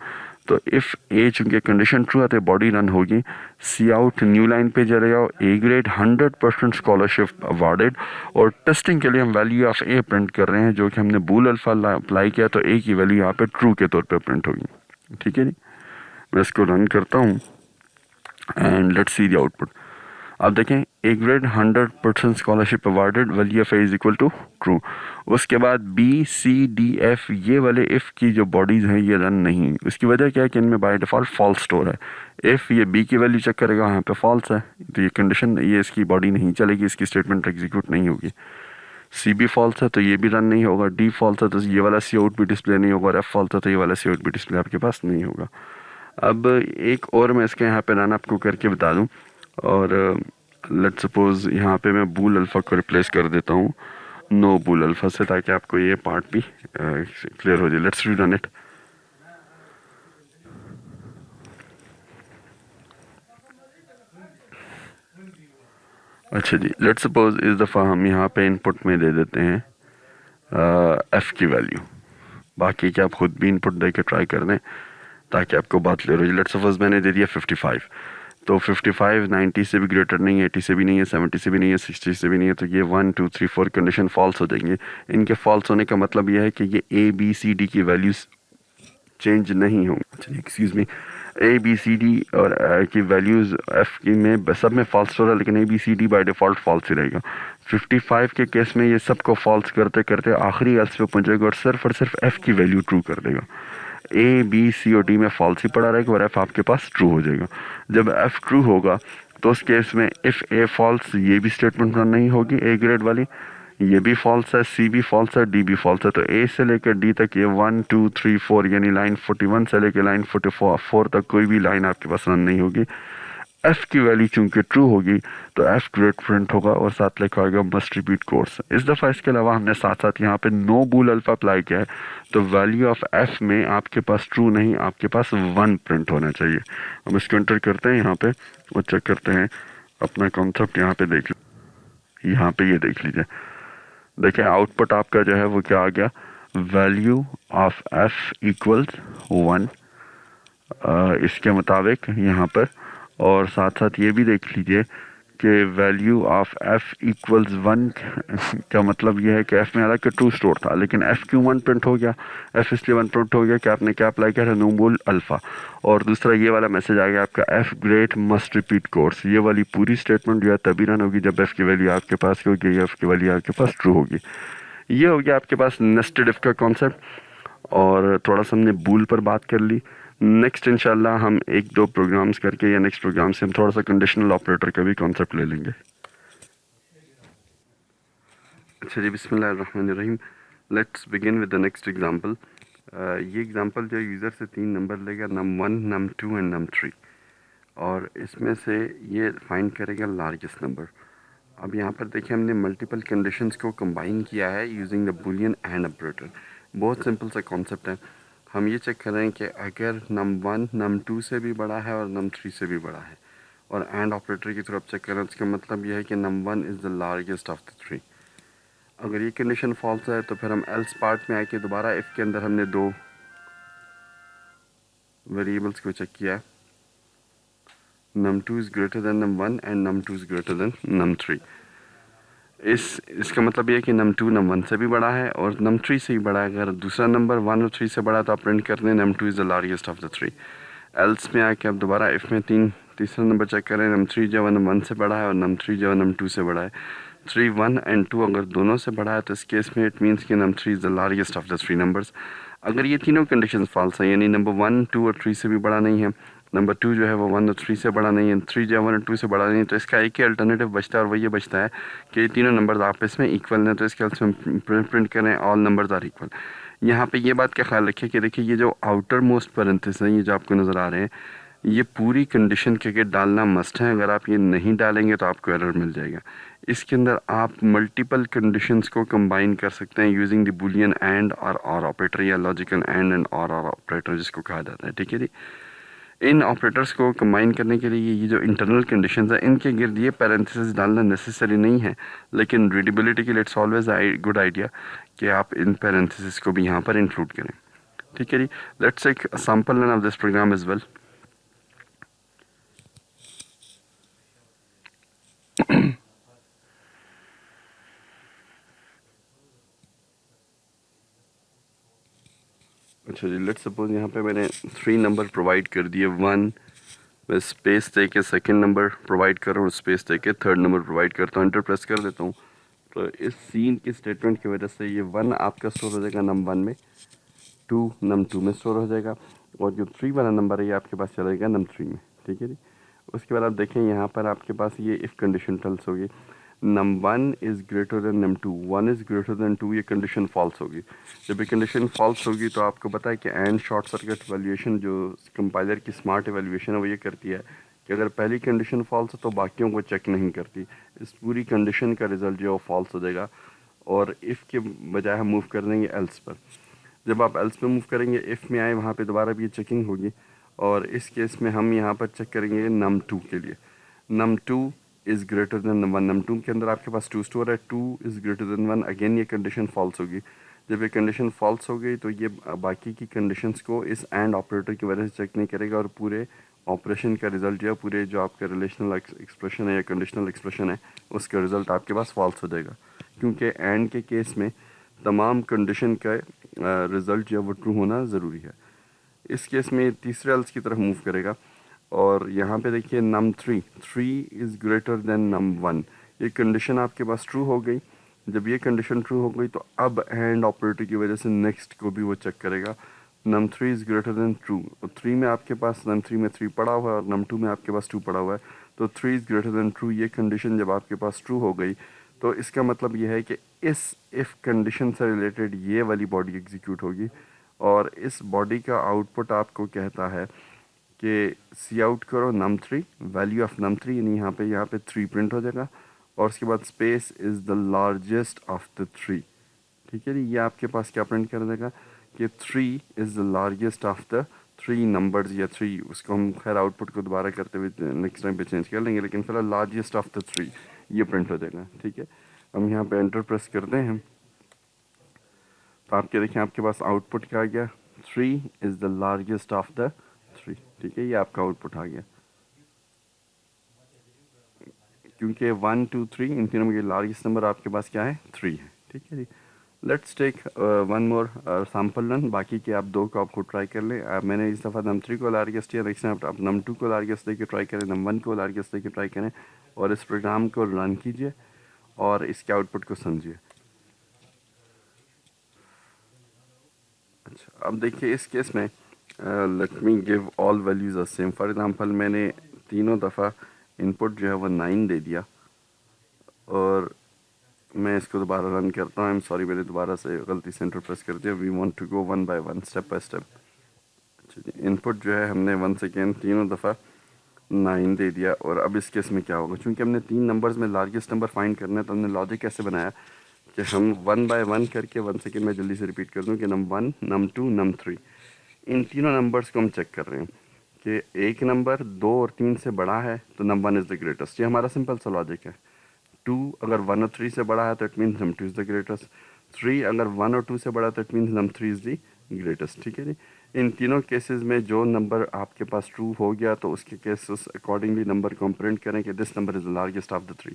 Speaker 1: तो इफ़ ए चूंकि कंडीशन ट्रू है तो बॉडी रन होगी। सी आउट न्यू लाइन पे चले जाओ, ए ग्रेड 100% स्कॉलरशिप अवार्डेड, और टेस्टिंग के लिए हम वैल्यू ऑफ ए प्रिंट कर रहे हैं, जो कि हमने बूल अल्फा अप्लाई किया तो ए की वैल्यू यहाँ पे ट्रू के तौर पे प्रिंट होगी। ठीक है जी। मैं इसको रन करता हूँ and let's see the output. आप देखें A grade 100% scholarship awarded, value of A is equal to true. उसके बाद बी सी डी एफ ये वाले इफ़ की जो बॉडीज़ हैं ये रन नहीं। उसकी वजह क्या है कि इनमें बाय डिफ़ॉल्ट फॉल्स स्टोर है। इफ़ ये बी की वैल्यू चेक करेगा, यहाँ पे फॉल्स है, तो ये कंडीशन, ये इसकी बॉडी नहीं चलेगी, इसकी स्टेटमेंट एग्जीक्यूट नहीं होगी। सी भी फॉल्स है तो ये भी रन नहीं होगा, डी फॉल्स है तो ये वाला सी आउट भी डिस्प्ले नहीं होगा, और एफ फॉल्स है तो ये वाला सी आउट भी डिस्प्ले आपके पास नहीं होगा। अब एक और मैं इसके यहाँ पे रन आपको करके बता दूँ, और लेट सपोज यहाँ पे मैं बूल अल्फ़ा को रिप्लेस कर देता हूँ नो बूल अल्फ़ा से, ताकि आपको ये पार्ट भी क्लियर हो जाए। Let's rerun it. अच्छा जी, लेट्स सपोज इस दफ़ा हम यहाँ पे इनपुट में दे देते हैं एफ़ की वैल्यू। बाकी क्या आप खुद भी इनपुट दे के ट्राई कर दें ताकि आपको बात क्लियर हो जाए। लेट्स सपोज मैंने दे दिया 55, तो 55 90 से भी ग्रेटर नहीं है, 80 से भी नहीं है, 70 से भी नहीं है, 60 से भी नहीं है, तो ये 1 2 3 4 कंडीशन फॉल्स हो जाएंगे। इनके फॉल्स होने का मतलब यह है कि ये ए बी सी डी की वैल्यूज़ चेंज नहीं होंगी। अच्छा excuse me, A B C D और की वैल्यूज़ एफ की में सब में फॉल्स हो रहा है, लेकिन A B C D by default false ही रहेगा। 55 के केस में ये सबको फॉल्स करते करते आखिरी एल्स पे पहुँचेगा और सिर्फ एफ़ की वैल्यू ट्रू कर देगा। ए बी सी और डी में फॉल्स ही पड़ा रहेगा और एफ आपके पास ट्रू हो जाएगा। जब एफ ट्रू होगा तो उस केस में इफ़ ए फॉल्स, ये भी स्टेटमेंट रन नहीं होगी ए ग्रेड वाली, ये भी फॉल्स है, सी भी फॉल्स है, डी भी फॉल्स है, तो ए से लेकर डी तक ये 1 2 3 4 यानी लाइन 41 से लेकर लाइन 44 तक कोई भी लाइन आपके पास रन नहीं होगी। एफ की वैल्यू चूंकि ट्रू होगी तो एफ ग्रेड प्रिंट होगा और साथ लिखा होगा मस्ट रिपीट कोर्स। इस दफ़ा इसके अलावा हमने साथ साथ यहाँ पे नो बूल अल्फा अप्लाई किया है, तो वैल्यू ऑफ एफ में आपके पास ट्रू नहीं, आपके पास 1 प्रिंट होना चाहिए। हम इसको एंटर करते हैं यहाँ पे और चेक करते हैं अपना कॉन्सेप्ट। यहाँ पे देख लीजिए, यहाँ पे ये देख लीजिए, देखिए आउटपुट आपका जो है वो क्या आ गया, वैल्यू ऑफ एफ इक्वल्स 1 इसके मुताबिक यहाँ पर। और साथ साथ ये भी देख लीजिए
Speaker 2: कि वैल्यू ऑफ f इक्वल्स 1 का मतलब यह है कि f में हालांकि ट्रू स्टोर था, लेकिन f क्यों 1 प्रिंट हो गया? f इसलिए 1 प्रिंट हो गया कि आपने क्या अप्लाई किया था, नूमोल अल्फ़ा। और दूसरा ये वाला मैसेज आ गया आपका f great must repeat course. ये वाली पूरी स्टेटमेंट जो है तभी रन होगी जब f की वैल्यू आपके पास होगी, f की वैल्यू आपके पास ट्रू होगी। ये हो गया आपके पास नेस्टेड इफ का कॉन्सेप्ट। और थोड़ा सा हमने बूल पर बात कर ली। नेक्स्ट इंशाल्लाह हम एक दो प्रोग्राम्स करके या नेक्स्ट प्रोग्राम से हम थोड़ा सा कंडीशनल ऑपरेटर का भी कॉन्सेप्ट ले लेंगे। अच्छा जी, बिस्मिल्लाहिर्रहमानिर्रहीम। Let's begin with the next example. ये एग्जांपल जो यूज़र से 3 नंबर लेगा, num1 num2 एंड num3, और इसमें से ये फाइंड करेगा लार्जेस्ट नंबर। अब यहाँ पर देखिए हमने मल्टीपल कंडीशंस को कंबाइन किया है using the Boolean and operator. बहुत सिंपल सा कॉन्सेप्ट है। हम ये चेक कर रहे हैं कि अगर num1 num2 से भी बड़ा है और num3 से भी बड़ा है, और एंड ऑपरेटर की तरफ चेक कर रहे हैं, उसका मतलब यह है कि num1 is the largest of the 3। अगर ये कंडीशन फॉल्स है तो फिर हम एल्स पार्ट में आके दोबारा इफ़ के अंदर हमने दो वेरिएबल्स को चेक किया है, num2 is greater then num1 and num2 is greater then num3। इसका मतलब ये है कि num2 num1 से भी बड़ा है और num3 से भी बड़ा है। अगर दूसरा नंबर 1 और 3 से बड़ा है तो आप प्रिंट कर दें num2 is the largest of the 3। Else में आके अब दोबारा इफ़ में तीसरा नंबर चेक करें, num3 जो है num1 से बड़ा है और num3 जो है num2 से बड़ा है। 3 1 एंड 2 अगर दोनों से बड़ा है तो इस केस में इट मीन्स कि num3 is the largest of the 3 numbers. अगर ये तीनों कंडीशन फॉल्स हैं, यानी नंबर 1 2 और 3 से भी बड़ा नहीं है, नंबर 2 जो है वो 1 और 3 से बड़ा नहीं है, 3 जो है 1 और 2 से बड़ा नहीं है, तो इसका एक ही अल्टरनेटिव बचता है और वो ये बचता है कि ये तीनों नंबर्स आपस में इक्वल हैं। तो इसके में प्रिंट करें ऑल नंबर्स आर इक्वल। यहाँ पे ये बात का ख्याल रखिए कि देखिए ये जो आउटर मोस्ट पैरेंथेसिस हैं, ये जो आपको नज़र आ रहे हैं, ये पूरी कंडीशन के डालना मस्ट है। अगर आप ये नहीं डालेंगे तो आपको एरर मिल जाएगा। इसके अंदर आप मल्टीपल कंडीशंस को कंबाइन कर सकते हैं यूजिंग द बूलियन एंड और ऑपरेटर या लॉजिकल एंड और ऑपरेटर जिसको कहा जाता है। ठीक है जी। इन ऑपरेटर्स को कंबाइन करने के लिए ये जो इंटरनल कंडीशंस है, इनके गिर्द ये पैरेंथेसिस डालना नेसेसरी नहीं है, लेकिन रीडेबिलिटी के लिए इट्स ऑलवेज गुड आइडिया कि आप इन पैरेंथेसिस को भी यहाँ पर इंक्लूड करें। ठीक है जी। Let's take a sample run of this program as well. अच्छा जी, लेट्स सपोज यहाँ पे मैंने 3 नंबर प्रोवाइड कर दिए। 1 मैं स्पेस दे के सेकेंड नंबर प्रोवाइड कर रहा हूँ, स्पेस दे के थर्ड नंबर प्रोवाइड करता हूँ, एंटर प्रेस कर देता हूँ। तो इस सीन की स्टेटमेंट की वजह से ये 1 आपका स्टोर हो जाएगा num1 में, 2 num2 में स्टोर हो जाएगा, और जो 3 वाला नंबर है ये आपके पास चलेगा num3 में। ठीक है जी। उसके बाद आप देखें यहाँ पर आपके पास ये इफ़ कंडीशन टल्स होगी, num1 is greater then num2, 1 is greater then 2, ये कंडीशन फॉल्स होगी। जब ये कंडीशन फॉल्स होगी तो आपको पता है कि एंड शॉर्ट सर्किट वैल्यूएशन जो कंपाइलर की स्मार्ट वैल्यूएशन है वो ये करती है कि अगर पहली कंडीशन फॉल्स है तो बाकियों को चेक नहीं करती। इस पूरी कंडीशन का रिजल्ट जो है वो फॉल्स हो जाएगा, और इफ़ के बजाय हम मूव कर देंगे एल्स पर। जब आप एल्स पे मूव करेंगे, इफ़ में आए वहाँ पे दोबारा भी ये चेकिंग होगी, और इस केस में हम यहाँ पर चेक करेंगे num2 के लिए। num2 is greater then 1, num2 के अंदर आपके पास 2 स्टोर है, 2 इज़ ग्रेटर देन 1, अगेन ये कंडीशन फॉल्स होगी। जब ये कंडीशन फॉल्स हो गई तो ये बाकी की कंडीशंस को इस एंड ऑपरेटर की वजह से चेक नहीं करेगा, और पूरे ऑपरेशन का रिजल्ट जो है, पूरे जो आपका रिलेशनल एक्सप्रेशन है या कंडीशनल एक्सप्रेशन है, उसका रिजल्ट आपके पास फॉल्स हो जाएगा, क्योंकि एंड के केस में तमाम कंडीशन का रिज़ल्ट जो है वो ट्रू होना ज़रूरी है। इस केस में तीसरे एल्स की तरफ मूव करेगा, और यहाँ पे देखिए num3, 3 is greater then num1, ये कंडीशन आपके पास ट्रू हो गई। जब ये कंडीशन ट्रू हो गई तो अब एंड ऑपरेटर की वजह से नेक्स्ट को भी वो चेक करेगा। num3 is greater then true, और 3 में आपके पास num3 में 3 पड़ा हुआ है और num2 में आपके पास 2 पड़ा हुआ है, तो 3 इज़ ग्रेटर देन ट्रू, ये कंडीशन जब आपके पास ट्रू हो गई तो इसका मतलब ये है कि इस इफ़ कंडीशन से रिलेटेड ये वाली बॉडी एग्जीक्यूट होगी, और इस बॉडी का आउटपुट आपको कहता है कि सी आउट करो num3, वैल्यू ऑफ num3, यानी यहाँ पे 3 प्रिंट हो जाएगा, और उसके बाद space is the largest of the 3। ठीक है जी। ये आपके पास क्या प्रिंट कर देगा कि 3 is the largest of the 3 numbers, या 3, उसको हम खैर आउटपुट को दोबारा करते हुए नेक्स्ट टाइम पे चेंज कर लेंगे, लेकिन फिलहाल लार्जेस्ट ऑफ द 3 ये प्रिंट हो जाएगा। ठीक है। हम यहाँ पे एंटर प्रेस करते हैं तो आपके देखिए आपके पास आउटपुट क्या आ गया, 3 is the largest of the 3। ठीक है, ये आपका आउटपुट आ गया। क्योंकि 1 2 3 इन तीनों में लार्जेस्ट नंबर आपके पास क्या है 3 है, ठीक है जी। Let's take one more sample run, बाकी के आप दो को आपको ट्राई कर लें। मैंने इस दफ़ा नम 3 को लार्जेस्ट दिया, नेक्स्ट टाइम आप नम 2 को लार्जेस्ट लेके ट्राई करें, नम 1 को लार्जेस्ट लेके ट्राई करें और इस प्रोग्राम को रन कीजिए और इसके आउटपुट को समझिए। अच्छा, अब देखिए इस केस में let me give all values same. For example मैंने तीनों दफ़ा इनपुट जो है वो 9 दे दिया और मैं इसको दोबारा रन करता हूँ। आई एम सॉरी, मैंने दोबारा से गलती से एंटर प्रेस कर दिया। We want to go one by one, step by step. अच्छा जी, इनपुट जो है हमने वन सेकेंड तीनों दफ़ा 9 दे दिया और अब इस केस में क्या होगा, क्योंकि हमने 3 नंबर्स में लार्जेस्ट नंबर फाइंड करना है तो हमने लॉजिक कैसे बनाया कि हम वन बाय वन करके, वन सेकेंड में जल्दी से रिपीट कर दूँ कि नम 1 नम 2 नम 3 इन तीनों नंबर्स को हम चेक कर रहे हैं कि एक नंबर 2 और 3 से बड़ा है तो नम 1 इज़ द ग्रेटेस्ट। ये हमारा सिंपल सा लॉजिक है। 2 अगर 1 और 3 से बड़ा है तो it means num 2 is the greatest. 3 अगर 1 और 2 से बड़ा है तो it means num 3 is the greatest, ठीक है जी। इन तीनों केसेस में जो नंबर आपके पास ट्रू हो गया तो उसके केसेस अकॉर्डिंगली नंबर को प्रिंट करें कि this number is the largest of the 3।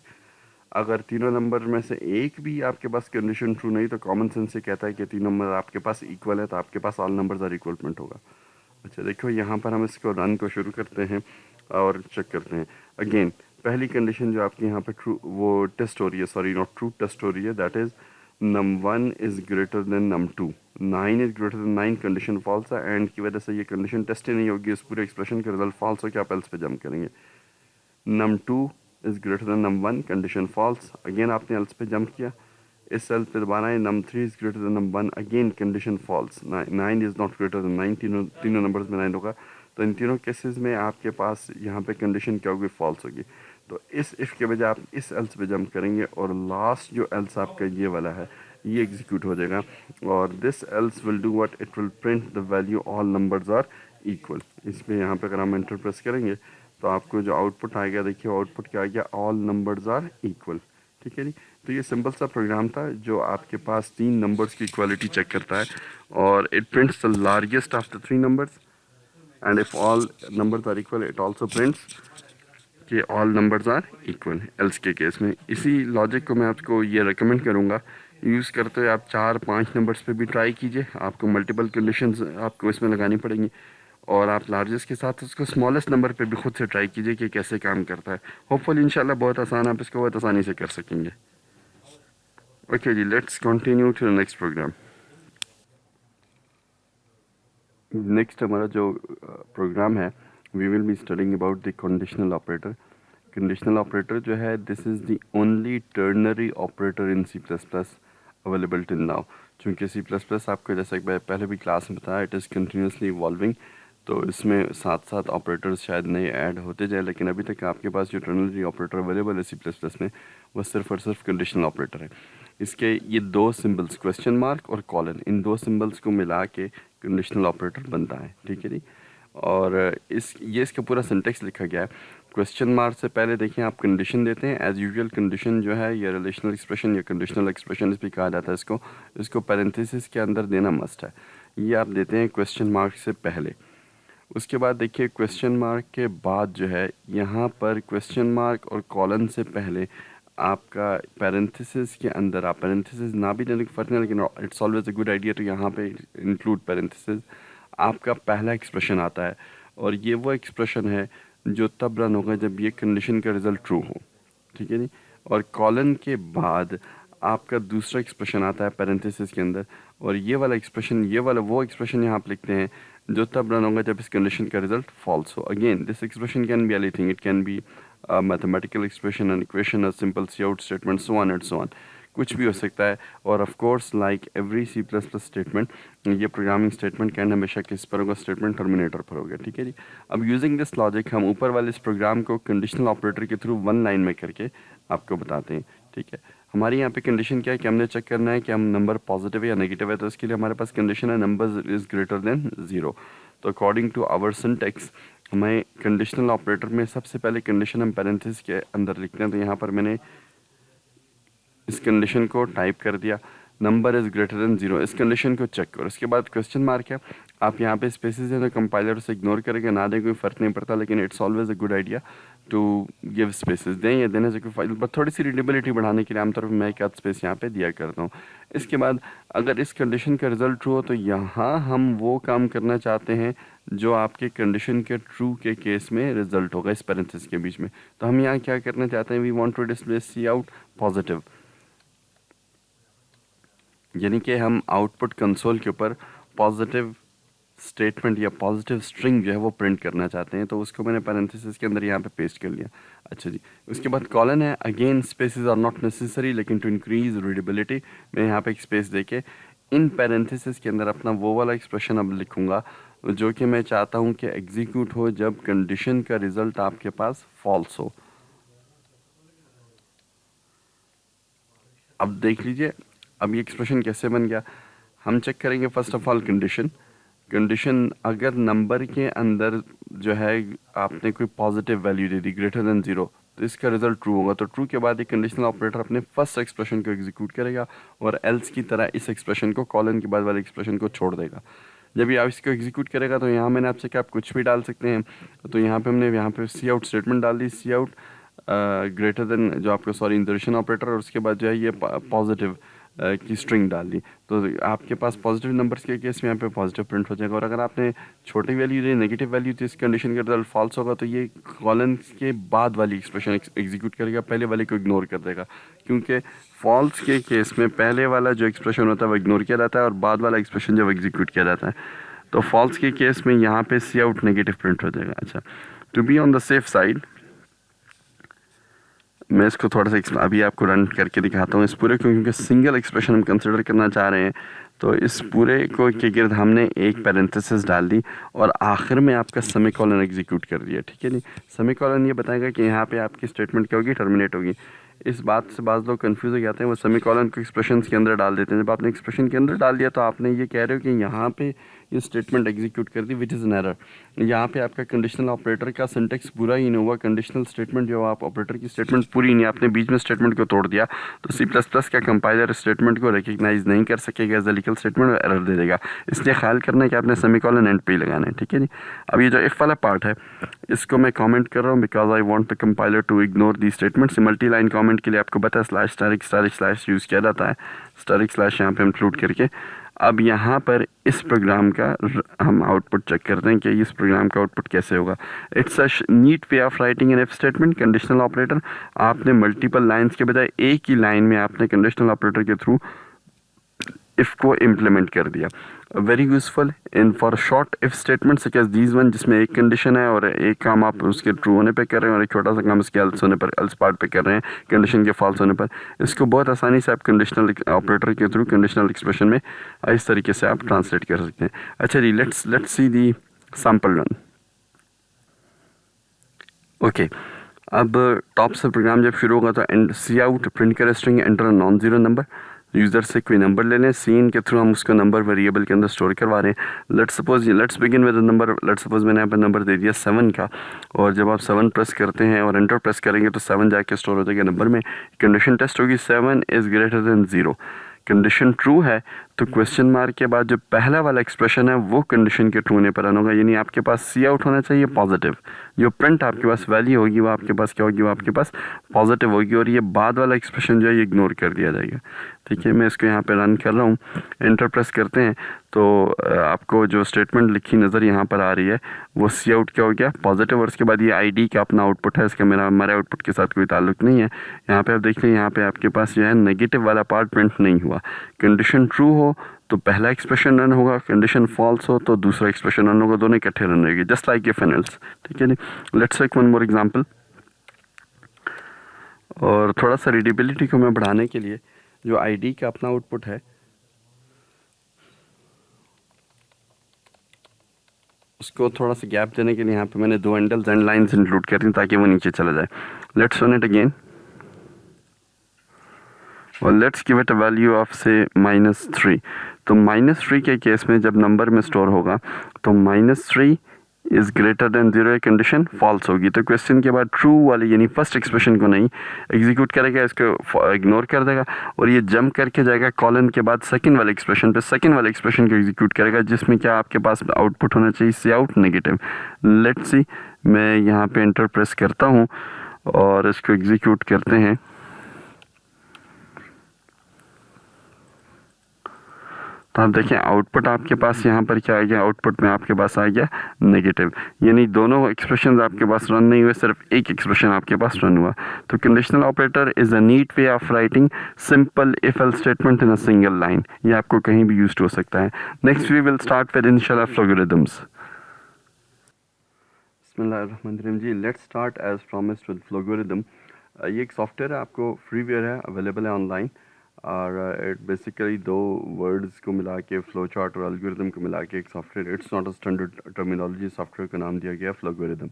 Speaker 2: अगर तीनों नंबर में से एक भी आपके पास कंडीशन ट्रू नहीं तो कॉमन सेंस से कहता है कि तीनों नंबर आपके पास इक्वल है तो आपके पास all numbers are equal print होगा। अच्छा देखो यहाँ पर हम इसको रन को शुरू करते हैं और चेक करते हैं। अगेन पहली कंडीशन जो आपकी यहाँ पे ट्रू वो टेस्ट हो रही है, सॉरी नॉट ट्रू, टेस्ट हो रही है, that is num 1 is greater than num 2। 9 is greater than 9 condition false है, एंड की वजह से ये कंडीशन टेस्ट ही नहीं होगी, इस पूरे एक्सप्रेशन का रिजल्ट फॉल्स हो के आप एल्स पे जंप करेंगे। Num 2 is greater than num 1 condition false, again आपने एल्स पे जंप किया। इस सेल पे दोबारा है num 3 is greater than num 1, again condition false. 9 is not greater than 9, तीनों नंबर्स में 9 होगा तो इन तीनों केसेस में आपके पास यहाँ पे कंडीशन क्या होगी, फॉल्स होगी। तो इस इफ़ के बजाय आप इस एल्स पे जंप करेंगे और लास्ट जो एल्स आपका ये वाला है ये एग्जीक्यूट हो जाएगा और this else will do what, it will print the value all numbers are equal. इसमें यहाँ पे अगर हम एंटर प्रेस करेंगे तो आपको जो आउटपुट आएगा, देखिए आउटपुट क्या आ गया, ऑल नंबर्स आर इक्वल, ठीक है जी। तो ये सिंपल सा प्रोग्राम था जो आपके पास 3 नंबर्स की इक्वालिटी चेक करता है और it prints the largest of the 3 numbers and if all numbers are equal it also prints कि all numbers are equal else के केस में। इसी लॉजिक को मैं आपको ये रेकमेंड करूँगा यूज़ करते हुए आप 4-5 नंबर्स पे भी ट्राई कीजिए। आपको मल्टीपल कंडीशंस आपको इसमें लगानी पड़ेंगी और आप लार्जेस्ट के साथ उसको स्मॉलेस्ट नंबर पे भी खुद से ट्राई कीजिए कि कैसे काम करता है। होपफुली इंशाल्लाह बहुत आसान, आप इसको बहुत आसानी से कर सकेंगे। ओके जी, let's continue to the next program. Next हमारा जो प्रोग्राम है, we will be studying about the conditional operator. Conditional operator जो है this is the only ternary operator in C plus plus available till now. चूँकि C plus plus आपको जैसा कि पहले भी क्लास में बताया इट इज़ कंटिन्यूसली इवॉल्विंग, तो इसमें साथ साथ ऑपरेटर्स शायद नए ऐड होते जाए, लेकिन अभी तक आपके पास जो टर्नरी ऑपरेटर अवेलेबल है सी प्लस प्लस में वह सिर्फ और सिर्फ कंडीशनल ऑपरेटर है। इसके ये दो सिंबल्स क्वेश्चन मार्क और कॉलन, इन दो सिंबल्स को मिला के कंडीशनल ऑपरेटर बनता है, ठीक है जी। और इसका पूरा सिंटेक्स लिखा गया है। क्वेश्चन मार्क से पहले देखें आप कंडीशन देते हैं, एज यूजुअल कंडीशन जो है या रिलेशनल एक्सप्रेशन या कंडीशनल एक्सप्रेशन भी कहा जाता है इसको पैरेंथेसिस के अंदर देना मस्ट है। ये आप देते हैं क्वेश्चन मार्क से पहले। उसके बाद देखिए क्वेश्चन मार्क के बाद जो है यहाँ पर क्वेश्चन मार्क और कॉलन से पहले आपका पैरेंथेसिस के अंदर, आप पैरेंथेसिस ना भी देने का फ़र्क नहीं, लेकिन it's always a good idea तो यहाँ पे इंक्लूड पैरेंथेसिस। आपका पहला एक्सप्रेशन आता है और ये वो एक्सप्रेशन है जो तब रन होगा जब ये कंडीशन का रिज़ल्ट ट्रू हो, ठीक है जी। और कॉलन के बाद आपका दूसरा एक्सप्रेशन आता है पैरेंथेसिस के अंदर और ये वाला एक्सप्रेशन, ये वाला वो एक्सप्रेशन यहाँ आप लिखते हैं जो तब रन होगा जब इस कंडीशन का रिजल्ट फॉल्स हो। Again this expression can be anything, it can be mathematical expression, an equation, a simple cout statement, so on and so on, कुछ भी हो सकता है। और of course like every C plus plus statement, ये programming statement can हमेशा किस पर होगा, स्टेटमेंट टर्मिनेटर पर होगा, ठीक है जी। अब यूजिंग दिस लॉजिक हम ऊपर वाले इस प्रोग्राम को कंडीशनल ऑपरेटर के थ्रू वन लाइन में करके आपको बताते हैं, ठीक है। हमारी यहाँ पे कंडीशन क्या है कि हमने चेक करना है कि हम नंबर पॉजिटिव है या नेगेटिव है, तो इसके लिए हमारे पास कंडीशन है नंबर इज़ ग्रेटर देन 0। तो अकॉर्डिंग टू आवर सिंटेक्स हमें कंडीशनल ऑपरेटर में सबसे पहले कंडीशन हम पैरेंथेसिस के अंदर लिखते हैं। तो यहाँ पर मैंने इस कंडीशन को टाइप कर दिया, नंबर इज़ ग्रेटर देन 0, इस कंडीशन को चेक करो। इसके बाद क्वेश्चन मार्क है, आप यहाँ पे स्पेसेस हैं तो कंपाइलर उसे इग्नोर करेंगे, ना दें कोई फ़र्क नहीं पड़ता, लेकिन it's always a good idea to give spaces दें या देने से कोई फ़ायदा, बट थोड़ी सी रीडेबिलिटी बढ़ाने के लिए आमतौर पर मैं एक आध स्पेस यहाँ पे दिया करता हूँ। इसके बाद अगर इस कंडीशन का रिज़ल्ट ट्रू हो तो यहाँ हम वो काम करना चाहते हैं जो आपके कंडीशन के ट्रू के केस में रिज़ल्ट होगा इस पैरेंथेसिस के बीच में। तो हम यहाँ क्या करना चाहते हैं, we want to display cout positive, यानी कि हम आउटपुट कंसोल के ऊपर पॉजिटिव स्टेटमेंट या पॉजिटिव स्ट्रिंग जो है वो प्रिंट करना चाहते हैं। तो उसको मैंने पैरेंथेसिस के अंदर यहाँ पे पेस्ट कर लिया। अच्छा जी, उसके बाद कॉलन है, again spaces are not necessary, लेकिन टू इंक्रीज रीडेबिलिटी मैं यहाँ पे एक स्पेस देके इन पैरेंथेसिस के अंदर अपना वो वाला एक्सप्रेशन अब लिखूँगा जो कि मैं चाहता हूँ कि एग्जीक्यूट हो जब कंडीशन का रिजल्ट आपके पास फॉल्स हो। अब देख लीजिए अब ये एक्सप्रेशन कैसे बन गया। हम चेक करेंगे फर्स्ट ऑफ ऑल कंडीशन अगर नंबर के अंदर जो है आपने कोई positive value they the greater than 0 तो इसका रिजल्ट ट्रू होगा। तो ट्रू के बाद एक कंडीशनल ऑपरेटर अपने फर्स्ट एक्सप्रेशन को एग्जीक्यूट करेगा और एल्स की तरह इस एक्सप्रेशन को कॉलन के बाद वाले एक्सप्रेशन को छोड़ देगा। जब ये आप इसको एग्जीक्यूट करेगा तो यहाँ मैंने आपसे क्या आप कुछ भी डाल सकते हैं। तो यहाँ पे हमने यहाँ पे सी आउट स्टेटमेंट डाल दी, सी आउट ग्रेटर देन जो आपको सॉरी इंसर्शन ऑपरेटर, और उसके बाद जो है ये पॉजिटिव की स्ट्रिंग डाल दी। तो आपके पास पॉजिटिव नंबर्स के केस में यहाँ पे पॉजिटिव प्रिंट हो जाएगा। और अगर आपने छोटी वैल्यू दी नेगेटिव वैल्यू तो इस कंडीशन का रिजल्ट फॉल्स होगा तो ये कॉलन के बाद वाली एक्सप्रेशन एग्जीक्यूट करेगा, पहले वाले को इग्नोर कर देगा, क्योंकि फॉल्स के केस में पहले वाला जो एक्सप्रेशन होता है वो इग्नोर किया जाता है और बाद वाला एक्सप्रेशन जब एग्जीक्यूट किया जाता है तो फॉल्स के केस में यहाँ पे सी आउट नेगेटिव प्रिंट हो जाएगा। अच्छा, to be on the safe side मैं इसको थोड़ा सा अभी आपको रन करके दिखाता हूँ इस पूरे को, क्योंकि सिंगल एक्सप्रेशन हम कंसिडर करना चाह रहे हैं। तो इस पूरे को के गिर्द हमने एक पैरेंथेसिस डाल दी और आखिर में आपका सेमीकोलन एग्जीक्यूट कर दिया। ठीक है नहीं, सेमीकोलन ये बताएगा कि यहाँ पे आपकी स्टेटमेंट क्या होगी, टर्मिनेट होगी। इस बात से बाज़ लोग कंफ्यूज हो जाते हैं, वो सेमीकोलन को एक्सप्रेशन के अंदर डाल देते हैं। जब आपने एक्सप्रेशन के अंदर डाल दिया तो आपने ये कह रहे हो कि यहाँ पे ये स्टेटमेंट एग्जीक्यूट कर दी, विच इज़ एन एरर। यहाँ पे आपका कंडीशनल ऑपरेटर का सिंटेक्स पूरा ही नहीं हुआ, कंडीशनल स्टेटमेंट जो आप ऑपरेटर की स्टेटमेंट पूरी नहीं, आपने बीच में स्टेटमेंट को तोड़ दिया। तो C++ का कंपाइलर स्टेटमेंट को रिकग्नाइज नहीं कर सकेगा एज अ लीगल स्टेटमेंट और एरर दे देगा। इसलिए ख्याल करना है कि आपने सेमीकोलन एंड पे लगाना है। ठीक है जी, अब ये जो इफ वाला पार्ट है इसको मैं कमेंट कर रहा हूँ because I want the compiler to ignore the statements. Multi line comment के लिए आपको पता है /* यूज़ किया जाता है, / यहाँ पे इंक्लूड करके। अब यहाँ पर इस प्रोग्राम का हम आउटपुट चेक करते हैं कि इस प्रोग्राम का आउटपुट कैसे होगा। It's a neat way of writing an if statement conditional operator. आपने मल्टीपल लाइंस के बजाय एक ही लाइन में आपने कंडीशनल ऑपरेटर के थ्रू इफ को इम्प्लीमेंट कर दिया। Very useful in for short if statement such as these one, जिसमें एक कंडीशन है और एक काम आप उसके ट्रू होने पे कर रहे हैं और एक छोटा सा काम उसके एल्स होने पर, एल्स पार्ट पे कर रहे हैं कंडीशन के फॉल्स होने पर। इसको बहुत आसानी से आप कंडीशनल ऑपरेटर के थ्रू कंडीशनल एक्सप्रेशन में इस तरीके से आप ट्रांसलेट कर सकते हैं। अच्छा जी, let's see the sample run. Okay, अब टॉप से प्रोग्राम जब शुरू होगा तो सी आउट प्रिंट कर string enter non zero number. User से कोई नंबर ले लें, सीन के थ्रू हम उसको नंबर वेरिएबल के अंदर स्टोर करवा रहे हैं। Let's begin with number. Let's suppose मैंने यहाँ पर नंबर दे दिया 7 का, और जब आप 7 प्रेस करते हैं और एंटर प्रेस करेंगे तो 7 जाके स्टोर हो जाएगा नंबर में। कंडीशन टेस्ट होगी 7 is greater than 0। Condition true है तो क्वेश्चन मार्क के बाद जो पहला वाला एक्सप्रेशन है वो कंडीशन के ट्रू होने पर रन होगा, यानी आपके पास सी आउट होना चाहिए पॉजिटिव। जो प्रिंट आपके पास वैल्यू होगी वो आपके पास क्या होगी, वो आपके पास पॉजिटिव होगी, और ये बाद वाला एक्सप्रेशन जो है ये इग्नोर कर दिया जाएगा। ठीक है, मैं इसको यहाँ पे रन कर रहा हूँ, एंटर प्रेस करते हैं तो आपको जो स्टेटमेंट लिखी नज़र यहाँ पर आ रही है वो सी आउट क्या हो गया, पॉजिटिव। और उसके बाद ये ID का अपना आउटपुट है, इसका हमारे आउटपुट के साथ कोई ताल्लुक नहीं है। यहाँ पे आप देख लें, यहाँ पे आपके पास जो है नेगेटिव वाला पार्ट प्रिंट नहीं हुआ। कंडीशन ट्रू हो तो पहला एक्सप्रेशन रन होगा, कंडीशन फॉल्स हो तो दूसरा एक्सप्रेशन रन होगा, दोनों इकट्ठे रन होगी, just like if and else. ठीक है जी, let's take one more example. और थोड़ा सा रीडेबिलिटी को मैं बढ़ाने के लिए जो ID का अपना आउटपुट है उसको थोड़ा सा गैप देने के लिए यहाँ पे मैंने 2 एंडल्स एंड लाइन्स इंक्लूड कर दी ताकि वो नीचे चला जाए। लेट्स रन इट अगेन और let's give it a value of से -3। तो -3 के केस में जब नंबर में स्टोर होगा तो -3 is greater than 0 condition false होगी। तो क्वेश्चन के बाद ट्रू वाली यानी फर्स्ट एक्सप्रेशन को नहीं एग्जीक्यूट करेगा, इसको इग्नोर कर देगा और ये जंप करके जाएगा कॉलन के बाद सेकंड वाले एक्सप्रेशन पे, सेकंड वाले एक्सप्रेशन को एग्जीक्यूट करेगा जिसमें क्या आपके पास आउटपुट होना चाहिए सी आउट नेगेटिव। लेट्स सी मैं यहाँ पे एंटर प्रेस करता हूँ और इसको एग्जीक्यूट करते हैं। तो आप देखें आउटपुट आपके पास यहाँ पर क्या आ गया, आउटपुट में आपके पास आ गया नेगेटिव, यानी दोनों एक्सप्रेशन आपके पास रन नहीं हुए, सिर्फ एक एक्सप्रेशन आपके पास रन हुआ। तो conditional operator is a neat way of writing simple if else statement in a single line. ये आपको कहीं भी यूज हो सकता है। Next we will start with initial of logarithms.
Speaker 1: बिस्मिल्लाहिर्रहमानिर्रहीम जी, let's start as promised with Flowgorithm. ये एक सॉफ्टवेयर है, आपको फ्रीवेयर है, अवेलेबल है ऑनलाइन, और इट बेसिकली दो वर्ड्स को मिला के फ्लो चार्ट और एल्गोरिथम को मिला के एक software, it's not a standard terminology, software का नाम दिया गया फ्लोगोरिथम।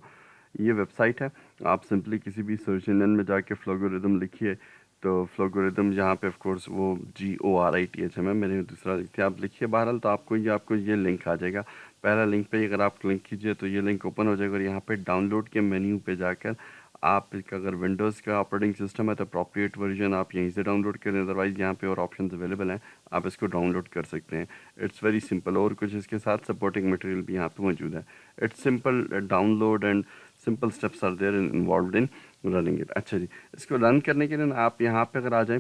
Speaker 1: ये वेबसाइट है, आप सिंपली किसी भी सर्च इंजन में जाके फ्लोगोरिथम लिखिए तो फ्लोगोरिथम यहाँ पे ऑफ कोर्स वो GORITHM है, मैंने दूसरा लिखते आप लिखिए बहरहाल, तो आपको ये लिंक आ जाएगा। पहला लिंक पे अगर आप क्लिक कीजिए तो ये लिंक ओपन हो जाएगा और यहाँ पे डाउनलोड के मेन्यू पे जाकर आप अगर विंडोज़ का ऑपरेटिंग सिस्टम है तो अप्रोप्रिएट वर्जन आप यहीं से डाउनलोड करें, अदरवाइज़ यहाँ पे और ऑप्शंस अवेलेबल हैं, आप इसको डाउनलोड कर सकते हैं। इट्स वेरी सिंपल, और कुछ इसके साथ सपोर्टिंग मटेरियल भी यहाँ पे मौजूद है। It's simple download and simple steps are there involve in running it. अच्छा जी, इसको रन करने के लिए ना आप यहाँ पे अगर आ जाएं,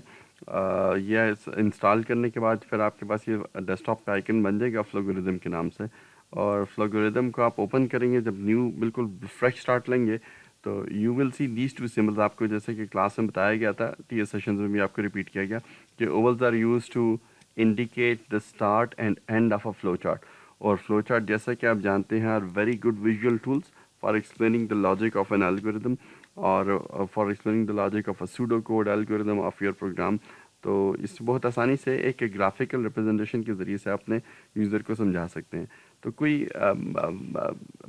Speaker 1: ये इंस्टॉल करने के बाद फिर आपके पास ये डेस्कटॉप का आइकन बन जाएगा फ्लोगोरिथम के नाम से, और फ्लोगोरिथम को आप ओपन करेंगे, जब न्यू बिल्कुल फ्रेश स्टार्ट लेंगे तो you will see these two symbols. आपको जैसे कि क्लास में बताया गया था, TS सेशंस में भी आपको रिपीट किया गया कि ovals are use to indicate the start and end of a flow chart. और फ्लो चार्ट जैसा कि आप जानते हैं are very good visual tools for explaining the logic of an algorithm और for explaining the logic of a pseudo code algorithm of your program. तो इस बहुत आसानी से एक ग्राफिकल रिप्रेजेंटेशन के ज़रिए से अपने यूज़र को समझा सकते हैं। तो कोई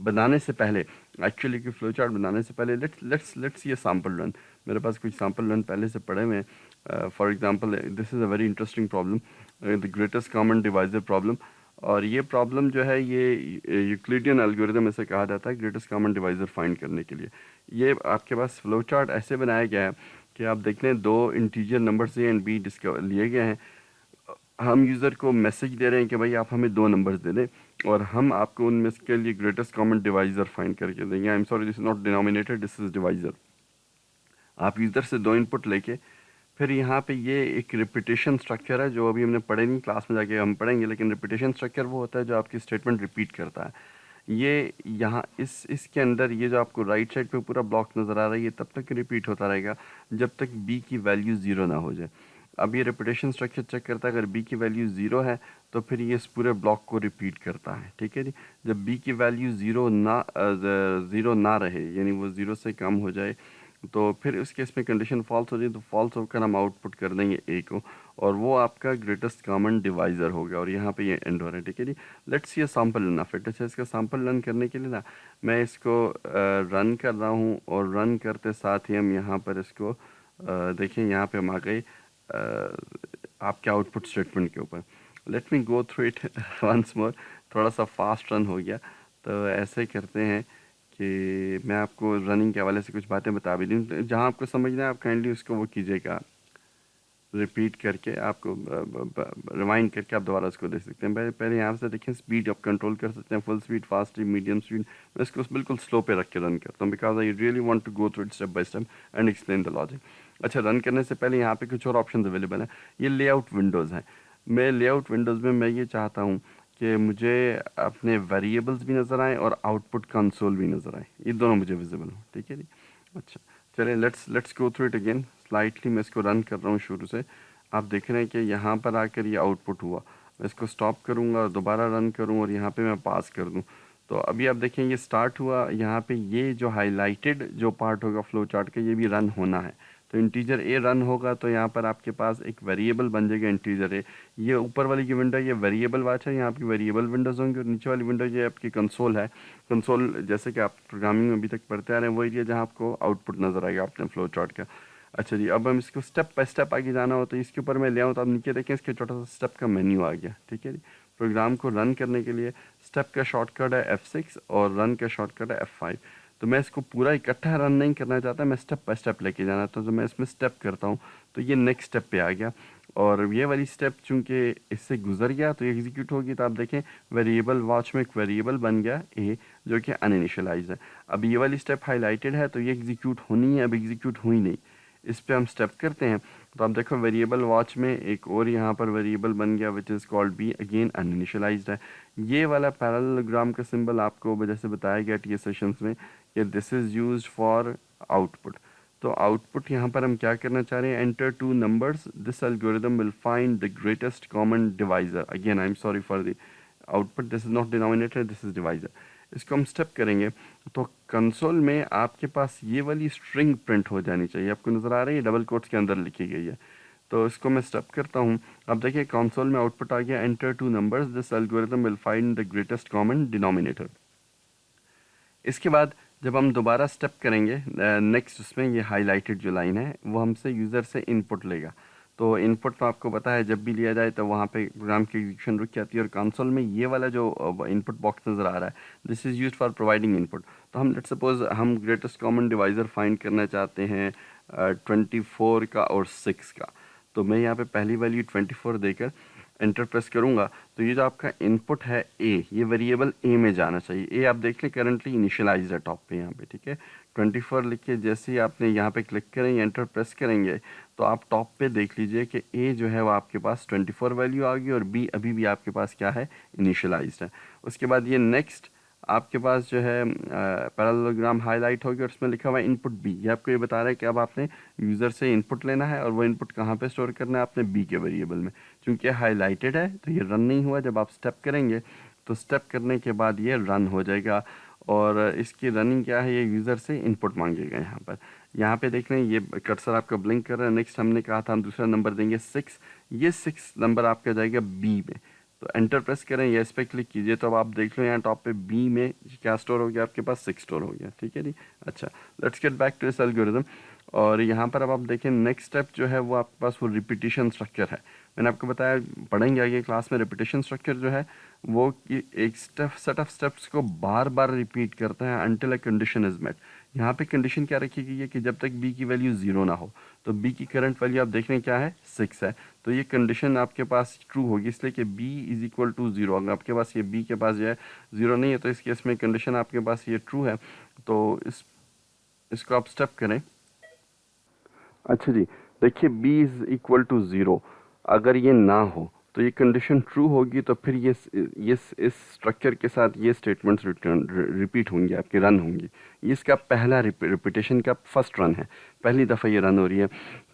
Speaker 1: बनाने से पहले, एक्चुअली कोई फ्लो चार्ट बनाने से पहले लेट्स ये सैम्पल रन। मेरे पास कुछ सैम्पल रन पहले से पड़े हुए हैं। For example this is a very interesting problem, the greatest common divisor problem. और ये प्रॉब्लम जो है ये यूक्लिडियन एल्गोरिथम ऐसे कहा जाता है ग्रेटेस्ट कॉमन डिवाइजर फाइंड करने के लिए। ये आपके पास फ्लो चार्ट ऐसे बनाया गया है कि आप देख लें दो integer number A and B discover लिए गए हैं। हम यूज़र को मैसेज दे रहे हैं कि भाई आप हमें दो नंबर्स दे दें और हम आपको उनमें के लिए ग्रेटेस्ट कॉमन डिवाइज़र फाइंड करके देंगे। आई am sorry, this is not denominator, this is divisor. आप यूज़र से दो इनपुट लेके फिर यहाँ पे ये एक रिपीटेशन स्ट्रक्चर है जो अभी हमने पढ़े नहीं, क्लास में जाके हम पढ़ेंगे, लेकिन रिपीटेशन स्ट्रक्चर वो होता है जो आपकी स्टेटमेंट रिपीट करता है। ये यहाँ इसके अंदर ये जो आपको राइट साइड पे पूरा ब्लॉक नज़र आ रहा है, ये तब तक रिपीट होता रहेगा जब तक B की वैल्यू ज़ीरो ना हो जाए। अब ये रिपीटेशन स्ट्रक्चर चेक करता है, अगर B की वैल्यू ज़ीरो है तो फिर ये इस पूरे ब्लॉक को रिपीट करता है। ठीक है जी, जब B की वैल्यू ज़ीरो ना रहे, यानी वो ज़ीरो से कम हो जाए, तो फिर उस केस में कंडीशन फॉल्स हो जाए तो फॉल्स होकर हम आउटपुट कर देंगे A को, और वो आपका ग्रेटेस्ट कॉमन डिवाइज़र होगा, और यहाँ पे ये एंड हो रहा है। ठीक है जी, let's see a sample run of it. अच्छा, इसका सैम्पल रन करने के लिए ना मैं इसको रन कर रहा हूँ, और रन करते साथ ही हम यहाँ पर इसको देखें, यहाँ पे हम आ गए आपके आउटपुट स्टेटमेंट के ऊपर। Let me go through it once more, थोड़ा सा फास्ट रन हो गया, तो ऐसे करते हैं कि मैं आपको रनिंग के हवाले से कुछ बातें बता भी दूँ, जहाँ आपको समझना है आप काइंडली उसको वो कीजिएगा, रिपीट करके आपको रिवाइंड करके आप दोबारा उसको देख सकते हैं। पहले यहाँ से देखें, स्पीड आप कंट्रोल कर सकते हैं, full speed, fast, medium speed. मैं इसको बिल्कुल स्लो पे रख के रन करता हूँ because I really want to go through it step by step and explain the logic. अच्छा, रन करने से पहले यहाँ पे कुछ और ऑप्शन अवेलेबल हैं। ये लेआउट विंडोज़ हैं। मैं लेआउट विंडोज़ में मैं ये चाहता हूँ कि मुझे अपने वेरिएबल्स भी नज़र आएँ और आउटपुट कंसोल भी नज़र आए, ये दोनों मुझे विजिबल हो। ठीक है जी, अच्छा चलिए let's go through it again slightly. मैं इसको रन कर रहा हूँ शुरू से। आप देख रहे हैं कि यहाँ पर आकर ये आउटपुट हुआ। मैं इसको स्टॉप करूँगा और दोबारा रन करूँ और यहाँ पे मैं पास कर दूँ, तो अभी आप देखें ये स्टार्ट हुआ। यहाँ पे ये जो हाईलाइटेड जो पार्ट होगा फ्लो चार्ट का, ये भी रन होना है। तो इंटीजर A रन होगा तो यहाँ पर आपके पास एक वेरिएबल बन जाएगा इंटीजर A। ये ऊपर वाली की विंडो ये वेरिएबल वाच है, यहाँ आपकी वेरिएबल विंडोज़ होंगी, और नीचे वाली विंडो ये आपकी कंसोल है। कंसोल जैसे कि आप प्रोग्रामिंग में अभी तक पढ़ते आ रहे हैं, वो एरिया जहाँ आपको आउटपुट नज़र आएगा अपने फ्लो चार्ट का। अच्छा जी, अब हम इसको स्टेप बाय स्टेप आगे जाना हो तो इसके ऊपर मैं ले आऊँ, तो आप नीचे देखें इसके छोटा सा स्टेप का मेन्यू आ गया। ठीक है जी, प्रोग्राम को रन करने के लिए स्टेप का शॉर्टकट है F6 और रन का शॉर्टकट है F5। तो मैं इसको पूरा इकट्ठा रन नहीं करना चाहता, मैं स्टेप बाय स्टेप लेके जाना। तो जो मैं इसमें स्टेप करता हूँ तो ये नेक्स्ट स्टेप पे आ गया, और ये वाली स्टेप चूंकि इससे गुजर गया तो ये एग्जीक्यूट होगी, तो आप देखें वेरिएबल वॉच में एक वेरिएबल बन गया ए जो कि अनइनिशियलाइज है। अब ये वाली स्टेप हाईलाइटेड है तो ये एग्जीक्यूट होनी है, अब एग्जीक्यूट हुई नहीं। इस पे हम स्टेप करते हैं तो आप देखो वेरिएबल वॉच में एक और यहाँ पर वेरिएबल बन गया which is called B, again uninitialised है। ये वाला पैरेललोग्राम का सिंबल आपको वजह से बताया गया टी सेशंस में कि this is used for output. तो आउटपुट यहाँ पर हम क्या करना चाह रहे हैं, enter two numbers, this algorithm will find the greatest common divisor. Again I am sorry for the output, this is not denominator, this is divisor. इसको हम स्टेप करेंगे तो कंसोल में आपके पास ये वाली स्ट्रिंग प्रिंट हो जानी चाहिए, आपको नज़र आ रही है, डबल कोट्स के अंदर लिखी गई है। तो इसको मैं स्टेप करता हूँ। अब देखिए कंसोल में आउटपुट आ गया, enter two numbers, this algorithm will find the greatest common denominator. इसके बाद जब हम दोबारा स्टेप करेंगे नेक्स्ट, उसमें ये हाईलाइटेड जो लाइन है वो हमसे यूज़र से इनपुट लेगा। तो इनपुट तो आपको पता है जब भी लिया जाए तो वहाँ पे प्रोग्राम की एग्जीक्यूशन रुक जाती है, और कंसोल में ये वाला जो इनपुट बॉक्स नज़र आ रहा है this is used for providing input. तो हम लेट्स सपोज हम ग्रेटेस्ट कॉमन डिवाइज़र फाइंड करना चाहते हैं 24 का और 6 का। तो मैं यहाँ पे पहली वैल्यू 24 देकर एंटर प्रेस करूंगा तो ये जो आपका इनपुट है ए, ये वेरिएबल ए में जाना चाहिए। ए आप देख लें करंटली इनिशियलाइज है टॉप पे यहाँ पे, ठीक है। 24 लिख के जैसे ही आपने यहाँ पे क्लिक करेंगे, एंटर प्रेस करेंगे तो आप टॉप पे देख लीजिए कि ए जो है वो आपके पास 24 वैल्यू आ गई और बी अभी भी आपके पास क्या है, इनिशियलाइज है। उसके बाद ये नेक्स्ट आपके पास जो है पैरेललोग्राम हाईलाइट हो गया और उसमें लिखा हुआ है इनपुट बी। ये आपको ये बता रहा है कि अब आपने यूज़र से इनपुट लेना है और वो इनपुट कहाँ पे स्टोर करना है, आपने बी के वेरिएबल में। चूँकि हाईलाइटेड है तो ये रन नहीं हुआ। जब आप स्टेप करेंगे तो स्टेप करने के बाद ये रन हो जाएगा और इसकी रनिंग क्या है, ये यूज़र से इनपुट मांगेगा। यहाँ पे देख रहे हैं ये कर्सर आपका ब्लिंक कर रहा है। नेक्स्ट हमने कहा था हम दूसरा नंबर देंगे 6, ये 6 नंबर आपका जाएगा बी में। तो एंटर प्रेस करें या इस पर क्लिक कीजिए तो अब आप देख लो यहाँ टॉप पे बी में क्या स्टोर हो गया, आपके पास 6 स्टोर हो गया, ठीक है जी। अच्छा, let's get back to this algorithm. और यहाँ पर अब आप देखें नेक्स्ट स्टेप जो है वो आपके पास वो रिपीटिशन स्ट्रक्चर है। मैंने आपको बताया पढ़ेंगे आगे क्लास में, रिपीटिशन स्ट्रक्चर जो है वो कि एक सेट ऑफ स्टेप्स को बार बार रिपीट करता है until a condition is met. यहाँ पे कंडीशन क्या रखी गई है कि जब तक बी की वैल्यू 0 ना हो। तो बी की करंट वैल्यू आप देख रहे हैं क्या है, 6 है। तो ये कंडीशन आपके पास ट्रू होगी, इसलिए कि b इज इक्वल टू 0। अगर आपके पास ये b के पास जो है 0 नहीं है तो इस केस में कंडीशन आपके पास ये ट्रू है। तो इसको आप स्टेप करें। अच्छा जी, देखिए b इज इक्वल टू 0, अगर ये ना हो तो ये कंडीशन ट्रू होगी, तो फिर ये इस स्ट्रक्चर के साथ ये स्टेटमेंट्स रिपीट होंगी, आपके रन होंगी। ये इसका पहला रिपीटेशन का फर्स्ट रन है, पहली दफ़ा ये रन हो रही है।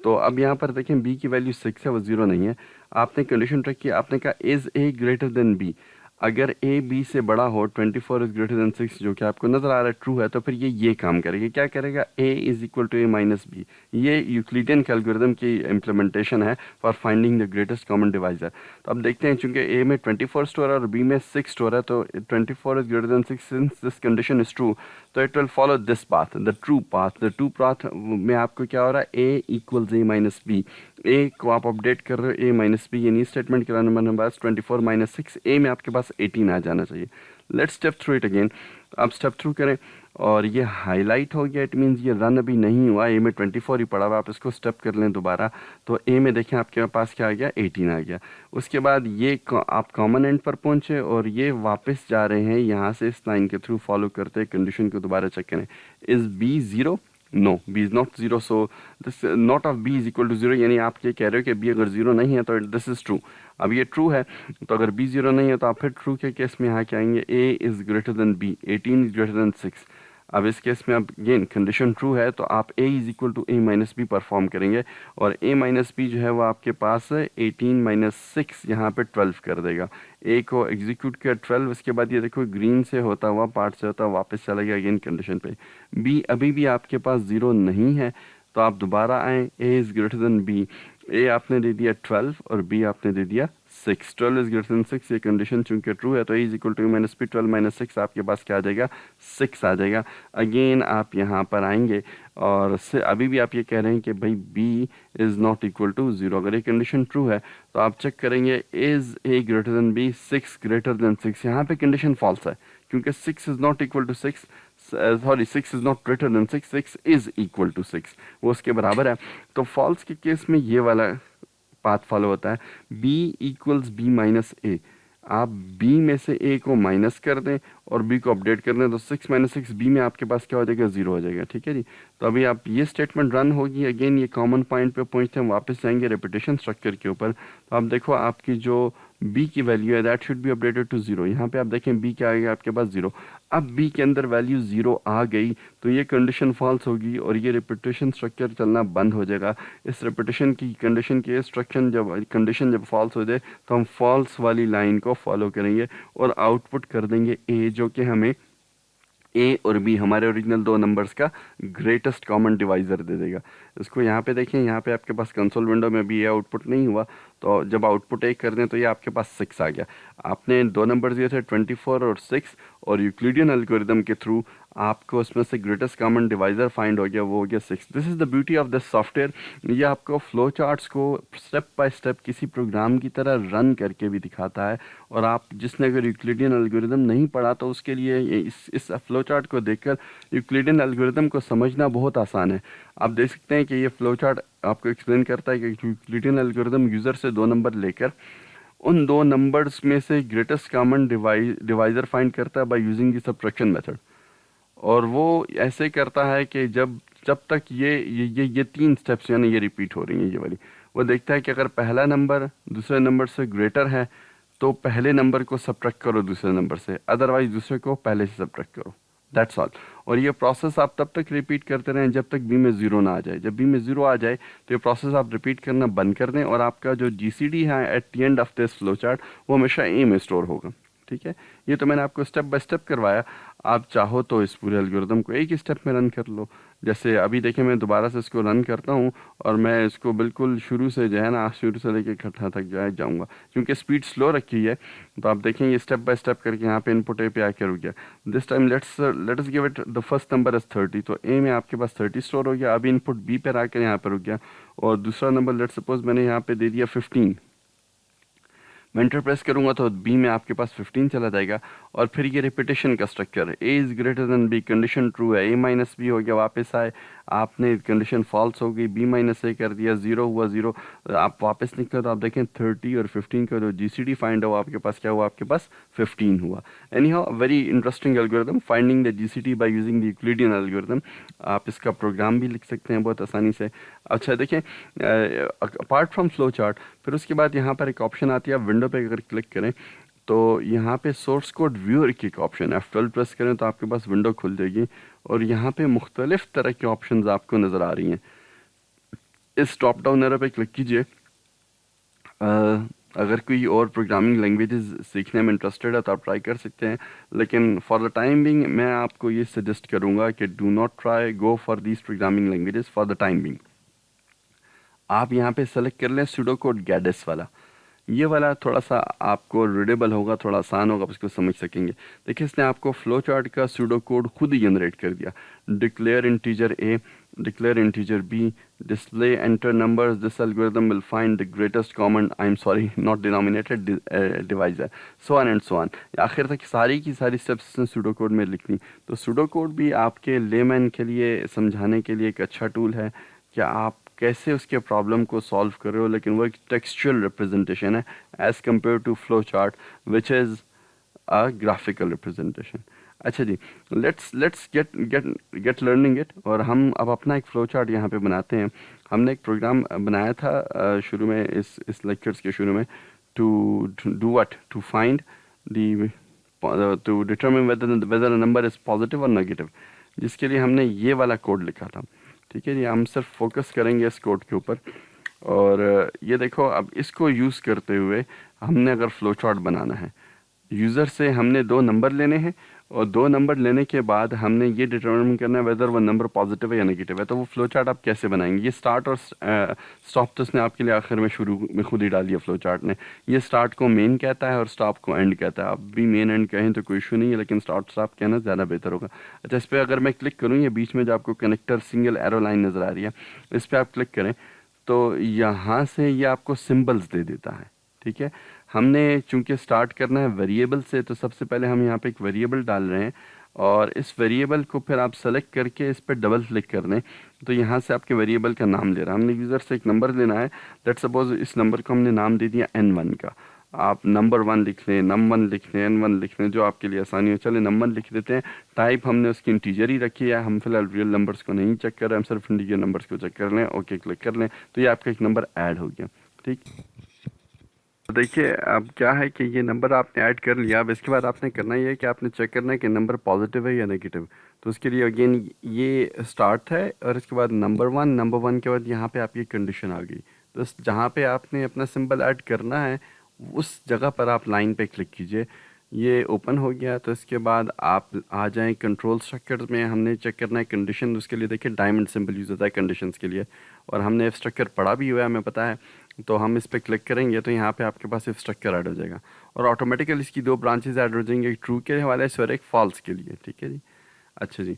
Speaker 1: तो अब यहाँ पर देखें b की वैल्यू 6 है, वो 0 नहीं है। आपने कंडीशन ट्रैक की, आपने कहा is a greater than b। अगर a b से बड़ा हो, 24 इज ग्रेटर देन 6 जो कि आपको नज़र आ रहा है ट्रू है, तो फिर ये काम करेगा। क्या करेगा, a is equal to a minus B. ये यूक्लिडियन कैलगोरिथम की इम्प्लीमेंटेशन है for finding the greatest common divisor. तो अब देखते हैं, चूंकि a में 24 स्टोर है और b में 6 स्टोर है, तो 24 is greater than 6 since this condition is true, तो it will follow this path, the true path. The true path में आपको क्या हो रहा है, a equals a minus B. a को आप अपडेट कर रहे हो a माइनस बी, यानी स्टेटमेंट के नंबर पास 24 माइनस 6, a में आपके पास 18 आ जाना चाहिए। Let's step through it again. आप स्टेप थ्रू करें और ये हाईलाइट हो गया, इट मीन्स ये रन अभी नहीं हुआ, a में 24 ही पड़ा हुआ। आप इसको स्टेप कर लें दोबारा तो a में देखें आपके पास क्या आ गया, 18 आ गया। उसके बाद ये आप कॉमन एंड पर पहुंचे और ये वापस जा रहे हैं यहाँ से इस लाइन के थ्रू फॉलो करते हैं। कंडीशन को दोबारा चेक करें, is b 0, no b is not 0, so this not of b is equal to 0, यानी आप ये कह रहे हो कि b अगर 0 नहीं है तो दिस इज ट्रू। अब ये ट्रू है, तो अगर b 0 नहीं है तो आप फिर ट्रू के केस में यहाँ क्या आएंगे, a is greater than b, 18 is greater than 6। अब इस केस में अब अगेन कंडीशन ट्रू है तो आप a is equal to a minus B perform करेंगे और a माइनस बी जो है वो आपके पास 18 माइनस 6 यहाँ पे 12 कर देगा। a को एग्जीक्यूट किया 12, उसके बाद ये देखो ग्रीन से होता हुआ पार्ट से होता हुआ वापस चला गया अगेन कंडीशन पे। b अभी भी आपके पास 0 नहीं है तो आप दोबारा आए, a is greater than b। a आपने दे दिया 12 और b आपने दे दिया 6। 12 इज ग्रेटर देन 6, ये कंडीशन चूंकि ट्रू है तो a is equal to minus B. 12 minus 6 आपके पास क्या आ जाएगा, 6 आ जाएगा। अगेन आप यहाँ पर आएंगे और अभी भी आप ये कह रहे हैं कि भाई b is not equal to 0। अगर ये कंडीशन ट्रू है तो आप चेक करेंगे, is a greater than b, 6 greater than 6। यहाँ पे कंडीशन फॉल्स है क्योंकि 6 is not equal to 6, sorry 6 is not greater than 6, 6 is equal to 6, वो उसके बराबर है। तो फॉल्स के केस में ये वाला पाथ फॉलो होता है, b इक्वल्स b माइनस ए। आप b में से a को माइनस कर दें और b को अपडेट कर दें तो 6 माइनस 6 b में आपके पास क्या हो जाएगा, 0 हो जाएगा। ठीक है जी। तो अभी आप ये स्टेटमेंट रन होगी, अगेन ये कॉमन पॉइंट पे पहुंचते हैं, वापस जाएंगे रेपिटेशन स्ट्रक्चर के ऊपर। तो आप देखो आपकी जो b की वैल्यू है that should be updated to 0। यहाँ पे आप देखें b क्या आ गया आपके पास 0। अब b के अंदर वैल्यू 0 आ गई तो ये कंडीशन फॉल्स होगी और ये रेपिटेशन स्ट्रक्चर चलना बंद हो जाएगा। इस रेपिटेशन की कंडीशन की कंडीशन जब फॉल्स हो जाए तो हम फॉल्स वाली लाइन को फॉलो करेंगे और आउटपुट कर देंगे a, जो कि हमें a और b हमारे ओरिजिनल दो नंबर्स का ग्रेटेस्ट कॉमन डिवाइज़र दे देगा। इसको यहाँ पे देखें, यहाँ पे आपके पास कंसोल विंडो में भी ये आउटपुट नहीं हुआ, तो जब आउटपुट 1 कर दें तो ये आपके पास 6 आ गया। आपने दो नंबर दिए थे 24 और 6, और यूक्लिडियन एल्गोरिदम के थ्रू आपको उसमें से ग्रेटेस्ट कॉमन डिवाइज़र फाइंड हो गया, वो हो गया 6। This is the beauty of this software. ये आपको फ्लो चार्ट्स को स्टेप बाय स्टेप किसी प्रोग्राम की तरह रन करके भी दिखाता है। और आप जिसने अगर यूक्लिडियन एल्गोरिदम नहीं पढ़ा तो उसके लिए इस फ्लो चार्ट को देखकर यूक्लिडियन एल्गोरिदम को समझना बहुत आसान है। आप देख सकते हैं कि ये फ्लो चार्ट आपको एक्सप्लेन करता है कि यूक्लिडियन एल्गोरिदम यूज़र से दो नंबर लेकर उन दो नंबर्स में से ग्रेटेस्ट कॉमन डिवाइज़र फाइंड करता है by using the subtraction method. और वो ऐसे करता है कि जब जब तक ये तीन स्टेप्स यानी ये रिपीट हो रही हैं ये वाली, वो देखता है कि अगर पहला नंबर दूसरे नंबर से ग्रेटर है तो पहले नंबर को सब्ट्रैक्ट करो दूसरे नंबर से, अदरवाइज दूसरे को पहले से सब्ट्रैक्ट करो। That's all. और ये प्रोसेस आप तब तक रिपीट करते रहें जब तक बी में 0 ना आ जाए। जब बी में 0 आ जाए तो ये प्रोसेस आप रिपीट करना बंद कर दें और आपका जो जीसीडी है at the end of this flow chart वो हमेशा ए में स्टोर होगा। ठीक है, ये तो मैंने आपको स्टेप बाय स्टेप करवाया। आप चाहो तो इस पूरे एल्गोरिदम को एक ही स्टेप में रन कर लो। जैसे अभी देखें मैं दोबारा से इसको रन करता हूँ और मैं इसको बिल्कुल शुरू से जो है ना, शुरू से लेके इकट्ठा तक जाऊँगा क्योंकि स्पीड स्लो रखी है। तो आप देखेंगे स्टेप बाय स्टेप करके यहाँ पे इनपुट ए पे आके रुक गया। This time let's give it the first number is 30, तो ए में आपके पास 30 स्टोर हो गया। अभी इनपुट बी पर आकर यहाँ पर रुक गया और दूसरा नंबर लेट्स सपोज मैंने यहाँ पे दे दिया 15। मैं एंटर प्रेस करूंगा तो बी में आपके पास 15 चला जाएगा। और फिर ये रिपीटेशन का स्ट्रक्चर है, A is greater than B, condition true है, ए माइनस बी हो गया, वापस आए, आपने कंडीशन फॉल्स हो गई, बी माइनस ए कर दिया, 0 हुआ 0, आप वापस निकले तो आप देखें 30 और 15 का जो जीसीडी फाइंड हुआ आपके पास क्या हुआ, आपके पास 15 हुआ। Any how very interesting algorithm finding the GCD by using the Euclidean algorithm. आप इसका प्रोग्राम भी लिख सकते हैं बहुत आसानी से। अच्छा देखें, अपार्ट फ्रॉम फ्लो चार्ट फिर उसके बाद यहाँ पर एक ऑप्शन आती है, आप विंडो पे अगर क्लिक करें तो यहाँ पे सोर्स कोड व्यूअर की एक ऑप्शन है, F12 प्रेस करें तो आपके पास विंडो खुल जाएगी और यहाँ पे मुख्तलिफ तरह की ऑप्शंस आपको नज़र आ रही हैं। इस टॉप डाउन एरो पे क्लिक कीजिए। अगर कोई और प्रोग्रामिंग लैंग्वेजेस सीखने में इंटरेस्टेड है तो आप ट्राई कर सकते हैं, लेकिन फॉर द टाइम बिंग मैं आपको ये सजेस्ट करूँगा कि do not try go for these programming languages for the time being. आप यहाँ पे सेलेक्ट कर लें सूडो कोड गैडिस वाला। ये वाला थोड़ा सा आपको रीडेबल होगा, थोड़ा आसान होगा, आप इसको समझ सकेंगे। देखिए इसने आपको फ्लो चार्ट का सूडो कोड खुद ही जनरेट कर दिया। Declare integer A, declare integer B, display enter numbers, this algorithm will find the greatest common, I am sorry not denominated divisor, so on and so on. आखिर तक सारी की सारी स्टेप्स इसने सूडो कोड में लिख ली। तो सूडो कोड भी आपके लेमैन के लिए समझाने के लिए एक अच्छा टूल है कि आप कैसे उसके प्रॉब्लम को सॉल्व कर रहे हो, लेकिन वो एक टेक्सचुअल रिप्रेजेंटेशन है as compare to flow chart which is a graphical representation. अच्छा जी, लेट्स गेट लर्निंग इट। और हम अब अपना एक फ्लो चार्ट यहाँ पे बनाते हैं। हमने एक प्रोग्राम बनाया था शुरू में, इस लेक्चर्स के शुरू में, to do what, to find the to determine whether a number is positive और नेगेटिव, जिसके लिए हमने ये वाला कोड लिखा था। ठीक है जी, हम सिर्फ फोकस करेंगे इस कोड के ऊपर। और ये देखो, अब इसको यूज़ करते हुए हमने अगर फ्लो चार्ट बनाना है, यूज़र से हमने दो नंबर लेने हैं और दो नंबर लेने के बाद हमने ये डिटरमिन करना है वेदर वो नंबर पॉजिटिव है या नेगेटिव है। तो वो फ्लो चार्ट आप कैसे बनाएंगे? ये स्टार्ट और स्टॉप तो इसने आपके लिए आखिर में शुरू में खुद ही डाल दिया फ्लो चार्ट ने। ये स्टार्ट को मेन कहता है और स्टॉप को एंड कहता है। आप भी मेन एंड कहें तो कोई इशू नहीं है, लेकिन स्टार्ट स्टॉप कहना ज़्यादा बेहतर होगा। अच्छा, इस पर अगर मैं क्लिक करूँ, ये बीच में जो आपको कनेक्टर सिंगल एरो लाइन नज़र आ रही है, इस पर आप क्लिक करें तो यहाँ से ये आपको सिम्बल्स दे देता है। ठीक है, हमने चूंकि स्टार्ट करना है वेरिएबल से, तो सबसे पहले हम यहाँ पे एक वेरिएबल डाल रहे हैं
Speaker 2: और इस वेरिएबल को फिर आप सेलेक्ट करके इस पर डबल क्लिक कर दें तो यहाँ से आपके वेरिएबल का नाम ले रहा है। हमने यूज़र से एक नंबर लेना है, लेट्स सपोज इस नंबर को हमने नाम दे दिया n1 का। आप नंबर 1 लिख लें, num1 लिख लें, n1 लिख लें, जो आपके लिए आसानी हो। चले num1 लिख देते हैं। टाइप हमने उसकी इंटीजर ही रखी है, हम फिलहाल रियल नंबर्स को नहीं चेक कर रहे हैं, हम सिर्फ इंटीजर नंबर्स को चेक कर लें। ओके क्लिक कर लें तो ये आपका एक नंबर ऐड हो गया। ठीक, तो देखिए अब क्या है कि ये नंबर आपने ऐड कर लिया। अब इसके बाद आपने करना ये है कि आपने चेक करना है कि नंबर पॉजिटिव है या नेगेटिव। तो उसके लिए अगेन ये स्टार्ट है और इसके बाद नंबर वन के बाद यहाँ पे आपकी कंडीशन आ गई। तो जहाँ पे आपने अपना सिंबल ऐड करना है उस जगह पर आप लाइन पे क्लिक कीजिए। ये ओपन हो गया। तो इसके बाद आप आ जाएं कंट्रोल स्ट्रक्चर में। हमने चेक करना है कंडीशन। उसके लिए देखिए डायमंड सिंबल यूज़ होता है कंडीशंस के लिए, और हमने इफ स्ट्रक्चर पढ़ा भी हुआ है, हमें पता है। तो हम इस पर क्लिक करेंगे तो यहाँ पे आपके पास इफ स्ट्रक्चर ऐड हो जाएगा और ऑटोमेटिकली इसकी दो ब्रांचेज ऐड हो जाएंगे, एक ट्रू के हवाले से और एक फॉल्स के लिए। ठीक है जी, अच्छा जी।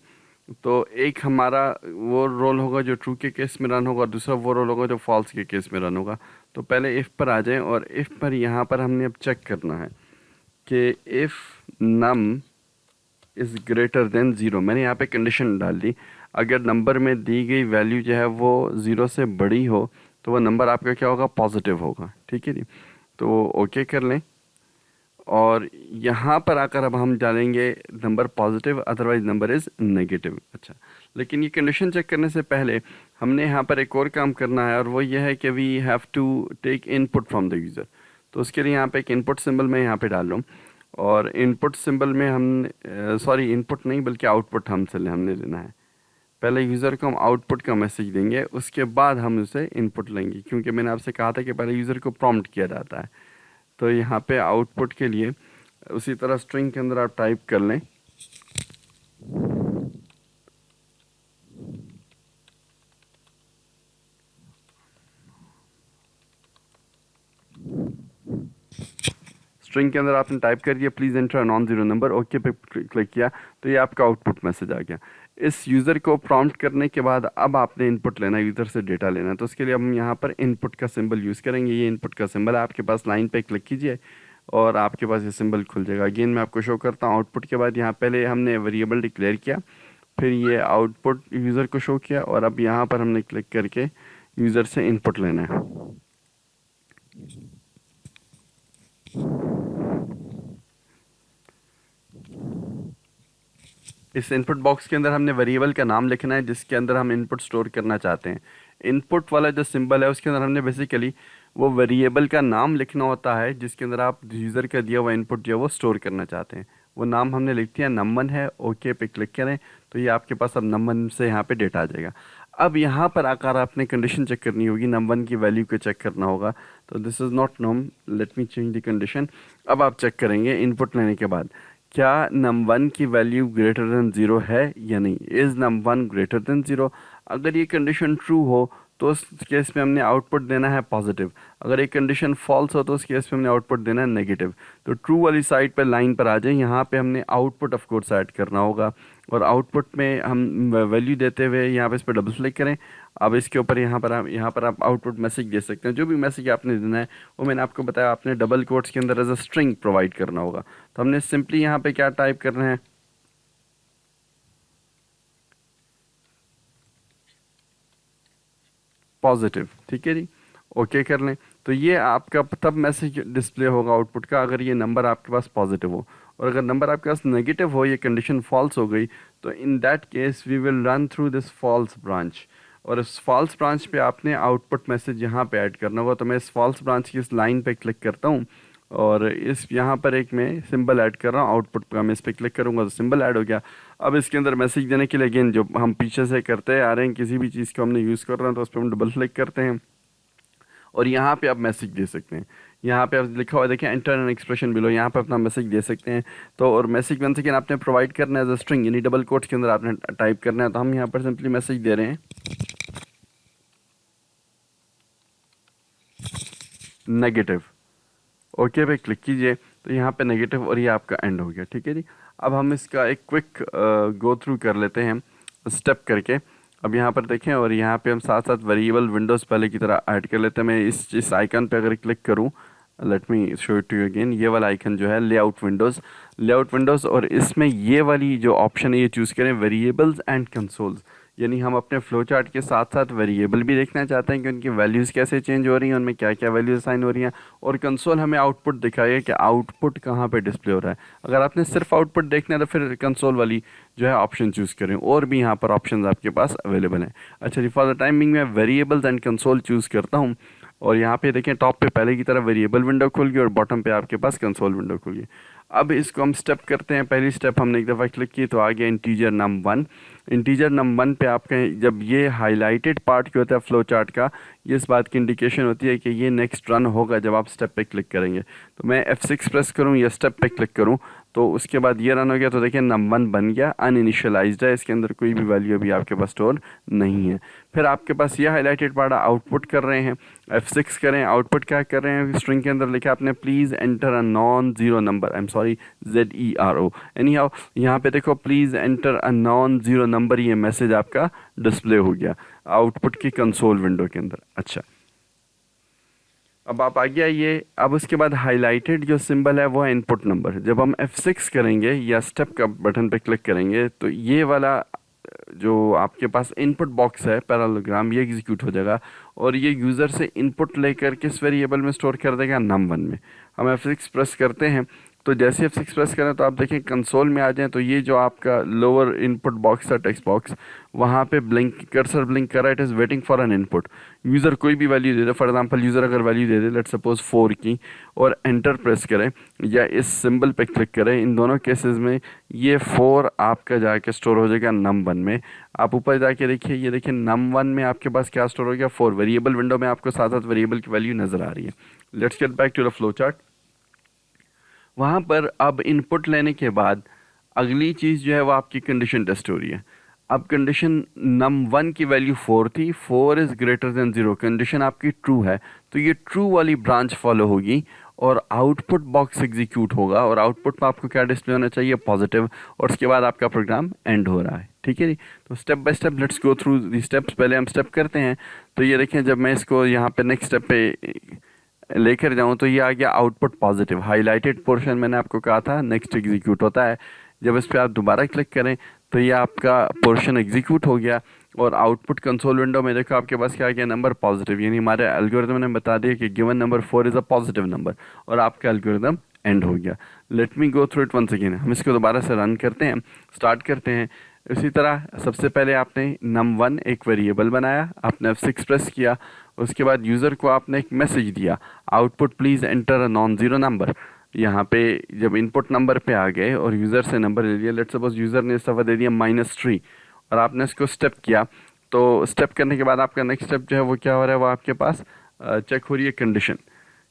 Speaker 2: तो एक हमारा वो रोल होगा जो ट्रू के केस में रन होगा और दूसरा वो रोल होगा जो फॉल्स के केस में रन होगा। तो पहले इफ़ पर आ जाएं और इफ़ पर यहाँ पर हमने अब चेक करना है कि if num is greater than zero. मैंने यहाँ पे कंडीशन डाल दी, अगर नंबर में दी गई वैल्यू जो है वो ज़ीरो से बड़ी हो तो वह नंबर आपका क्या होगा, पॉजिटिव होगा। ठीक है जी, तो ओके कर लें और यहाँ पर आकर अब हम डालेंगे number positive, otherwise number is negative. अच्छा, लेकिन ये कंडीशन चेक करने से पहले हमने यहाँ पर एक और काम करना है और वो ये है कि we have to take input from the user. तो उसके लिए यहाँ पे एक इनपुट सिंबल मैं यहाँ पे डाल लूँ और इनपुट सिंबल में हम सॉरी इनपुट नहीं बल्कि आउटपुट हमने लेना है। पहले यूज़र को हम आउटपुट का मैसेज देंगे, उसके बाद हम उसे इनपुट लेंगे, क्योंकि मैंने आपसे कहा था कि पहले यूज़र को प्रॉम्प्ट किया जाता है। तो यहाँ पे आउटपुट के लिए उसी तरह स्ट्रिंग के अंदर आप टाइप कर लें स्ट्रिंग के अंदर आपने टाइप कर दिया please enter non zero number. Okay पे क्लिक किया तो ये आपका आउटपुट मैसेज आ गया। इस यूज़र को प्रॉम्प्ट करने के बाद अब आपने इनपुट लेना है, यूज़र से डेटा लेना है। तो उसके लिए हम यहाँ पर इनपुट का सिंबल यूज़ करेंगे। ये इनपुट का सिंबल है आपके पास, लाइन पे क्लिक कीजिए और आपके पास ये सिंबल खुल जाएगा। अगेन मैं आपको शो करता हूँ। आउटपुट के बाद यहाँ पहले हमने वेरिएबल डिक्लेयर किया, फिर ये आउटपुट यूज़र को शो किया और अब यहाँ पर हमने क्लिक करके यूज़र से इनपुट लेना है। इस इनपुट बॉक्स के अंदर हमने वेरिएबल का नाम लिखना है जिसके अंदर हम इनपुट स्टोर करना चाहते हैं। इनपुट वाला जो सिंबल है उसके अंदर हमने बेसिकली वो वेरिएबल का नाम लिखना होता है जिसके अंदर आप यूज़र का दिया हुआ इनपुट जो है वो स्टोर करना चाहते हैं। वो नाम हमने लिख दिया, नम1 है। ओके पे क्लिक करें तो ये आपके पास अब नम1 से यहाँ पे डेटा आ जाएगा। अब यहाँ पर आकर आपने कंडीशन चेक करनी होगी, नम1 की वैल्यू को चेक करना होगा। तो this is not num, let me change the condition. अब आप चेक करेंगे इनपुट लेने के बाद क्या num1 की वैल्यू ग्रेटर देन ज़ीरो है या नहीं। Is num1 greater than zero. अगर ये कंडीशन ट्रू हो तो उस केस में हमने आउटपुट देना है पॉजिटिव। अगर एक कंडीशन फॉल्स हो तो उस केस में हमने आउटपुट देना है नेगेटिव। तो ट्रू वाली साइड पर लाइन पर आ जाए, यहाँ पे हमने आउटपुट ऑफ कोर्स ऐड करना होगा और आउटपुट में हम वैल्यू देते हुए यहाँ पे इस पर डबल क्लिक करें। अब इसके ऊपर यहाँ पर आप आउटपुट मैसेज दे सकते हैं। जो भी मैसेज आपने देना है वो मैंने आपको बताया, आपने डबल कोट्स के अंदर एज अ स्ट्रिंग प्रोवाइड करना होगा। तो हमने सिंपली यहाँ पे क्या टाइप करना है, पॉजिटिव। ठीक है जी, ओके कर लें तो ये आपका तब मैसेज डिस्प्ले होगा आउटपुट का अगर ये नंबर आपके पास पॉजिटिव हो। और अगर नंबर आपके पास नेगेटिव हो, ये कंडीशन फॉल्स हो गई, तो in that case we will run through this false branch. और इस फॉल्स ब्रांच पे आपने आउटपुट मैसेज यहाँ पे ऐड करना होगा। तो मैं इस फॉल्स ब्रांच की इस लाइन पे क्लिक करता हूँ और इस यहाँ पर एक मैं सिंबल ऐड कर रहा हूँ आउटपुट का। मैं इस पर क्लिक करूँगा तो सिंबल ऐड हो गया। अब इसके अंदर मैसेज देने के लिए अगेन जो हम पीछे से करते आ रहे हैं, किसी भी चीज़ को हमने यूज़ कर रहे हैं तो उस पर हम डबल क्लिक करते हैं और यहाँ पे आप मैसेज दे सकते हैं। यहाँ पे आप लिखा हुआ देखें एंटर एन एक्सप्रेशन बिलो, यहाँ पे अपना मैसेज दे सकते हैं। तो और मैसेज वन सेकेंड आपने प्रोवाइड करना है एज अ स्ट्रिंग, यानी डबल कोट्स के अंदर आपने टाइप करना है। तो हम यहाँ पर सिंपली मैसेज दे रहे हैं नेगेटिव। ओके पे क्लिक कीजिए तो यहाँ पे नेगेटिव और ये आपका एंड हो गया। ठीक है जी, अब हम इसका एक क्विक गो थ्रू कर लेते हैं स्टेप करके। अब यहाँ पर देखें और यहाँ पे हम साथ साथ वेरिएबल विंडोज़ पहले की तरह ऐड कर लेते हैं। मैं इस आइकन पे अगर क्लिक करूँ let me show it to you again. ये वाला आइकन जो है लेआउट विंडोज़, और इसमें ये वाली जो ऑप्शन है ये चूज़ करें वेरिएबल्स एंड कंसोल्स। यानी हम अपने फ्लो चार्ट के साथ साथ वेरिएबल भी देखना चाहते हैं कि उनकी वैल्यूज़ कैसे चेंज हो रही हैं, उनमें क्या क्या वैल्यूज असाइन हो रही हैं, और कंसोल हमें आउटपुट दिखाएगा कि आउटपुट कहाँ पे डिस्प्ले हो रहा है। अगर आपने सिर्फ आउटपुट देखना है तो फिर कंसोल वाली जो है ऑप्शन चूज़ करें, और भी यहाँ पर ऑप्शन आपके पास अवेलेबल हैं। अच्छा जी, फॉर द टाइमिंग मैं वेरिएबल्स एंड कंसोल चूज़ करता हूँ, और यहाँ पे देखें टॉप पे पहले की तरह वेरिएबल विंडो खुल गई और बॉटम पे आपके पास कंसोल विंडो खुल गई। अब इसको हम स्टेप करते हैं। पहली स्टेप हमने एक दफ़ा क्लिक की तो आ गया इंटीजर नम 1। इंटीजर नम 1 पे आपके जब ये हाईलाइटेड पार्ट क्या होता है फ्लो चार्ट का, ये इस बात की इंडिकेशन होती है कि ये नेक्स्ट रन होगा जब आप स्टेप पे क्लिक करेंगे। तो मैं F6 प्रेस करूँ या स्टेप पे क्लिक करूँ तो उसके बाद ये रन हो गया। तो देखिए नम 1 बन गया, अनइनिशियलाइज्ड है, इसके अंदर कोई भी वैल्यू अभी आपके पास स्टोर नहीं है। फिर आपके पास ये हाईलाइटेड पार्ट आउटपुट कर रहे हैं, F6 करें, आउटपुट क्या कर रहे हैं, स्ट्रिंग के अंदर लिखा आपने please enter a non zero number, I am sorry ZERO। Any how यहाँ पे देखो please enter a non zero number, ये मैसेज आपका डिस्प्ले हो गया आउटपुट की कंसोल विंडो के अंदर। अच्छा, अब आप आगे आइए। अब उसके बाद हाईलाइटेड जो सिंबल है वो है इनपुट नंबर। जब हम F6 करेंगे या स्टेप का बटन पे क्लिक करेंगे तो ये वाला जो आपके पास इनपुट बॉक्स है पैरेललोग्राम, ये एग्जीक्यूट हो जाएगा और ये यूज़र से इनपुट लेकर किस वेरिएबल में स्टोर कर देगा, num1 में। हम F6 प्रेस करते हैं तो जैसे F6 प्रेस करें तो आप देखें कंसोल में आ जाएं तो ये जो आपका लोअर इनपुट बॉक्स है टेक्स्ट बॉक्स, वहाँ पे ब्लिंक कर्सर ब्लिंक कर रहा है, it is waiting for an input. User कोई भी value they they, for example user अगर वैल्यू दे दे लेट सपोज 4 की, और एंटर प्रेस करें या इस सिंबल पे क्लिक करें, इन दोनों केसेस में ये 4 आपका जाके स्टोर हो जाएगा num1 में। आप ऊपर जाके देखिए, ये देखिए num1 में आपके पास क्या स्टोर हो गया, 4। वेरिएबल विंडो में आपको साथ साथ वेरिएबल की वैल्यू नज़र आ रही है। Let's get back to the flow chart. वहाँ पर अब इनपुट लेने के बाद अगली चीज़ जो है वो आपकी कंडीशन टेस्ट हो रही है। अब कंडीशन num1 की वैल्यू 4 थी, 4 इज़ ग्रेटर देन 0, कंडीशन आपकी ट्रू है, तो ये ट्रू वाली ब्रांच फॉलो होगी और आउटपुट बॉक्स एग्जीक्यूट होगा, और आउटपुट में आपको क्या डिस्प्ले होना चाहिए, पॉजिटिव, और उसके बाद आपका प्रोग्राम एंड हो रहा है। ठीक है जी। तो step by step let's go through the steps. पहले हम स्टेप करते हैं। तो ये देखें, जब मैं इसको यहाँ पे नेक्स्ट स्टेप पे लेकर जाऊँ तो ये आ गया आउटपुट पॉजिटिव। हाईलाइटेड पोर्शन मैंने आपको कहा था नेक्स्ट एग्जीक्यूट होता है। जब इस पर आप दोबारा क्लिक करें तो ये आपका पोर्शन एग्जीक्यूट हो गया, और आउटपुट कंसोल विंडो में देखो आपके पास क्या आ गया, नंबर पॉजिटिव, यानी हमारे एल्गोरिथम ने बता दिया कि given number 4 is a positive number, और आपका एल्गोरिथम एंड हो गया। Let me go through it once again. हम इसको दोबारा से रन करते हैं, स्टार्ट करते हैं। इसी तरह सबसे पहले आपने num1 एक वेरिएबल बनाया, आपने F6 प्रेस किया, उसके बाद यूज़र को आपने एक मैसेज दिया, output please enter a non zero number. यहाँ पे जब इनपुट नंबर पे आ गए और यूज़र से नंबर ले लिया, लेट्स सपोज यूज़र ने इस दफ़ा दे दिया -3, और आपने इसको स्टेप किया, तो स्टेप करने के बाद आपका नेक्स्ट स्टेप जो है वो क्या हो रहा है, वो आपके पास चेक हो रही है कंडीशन।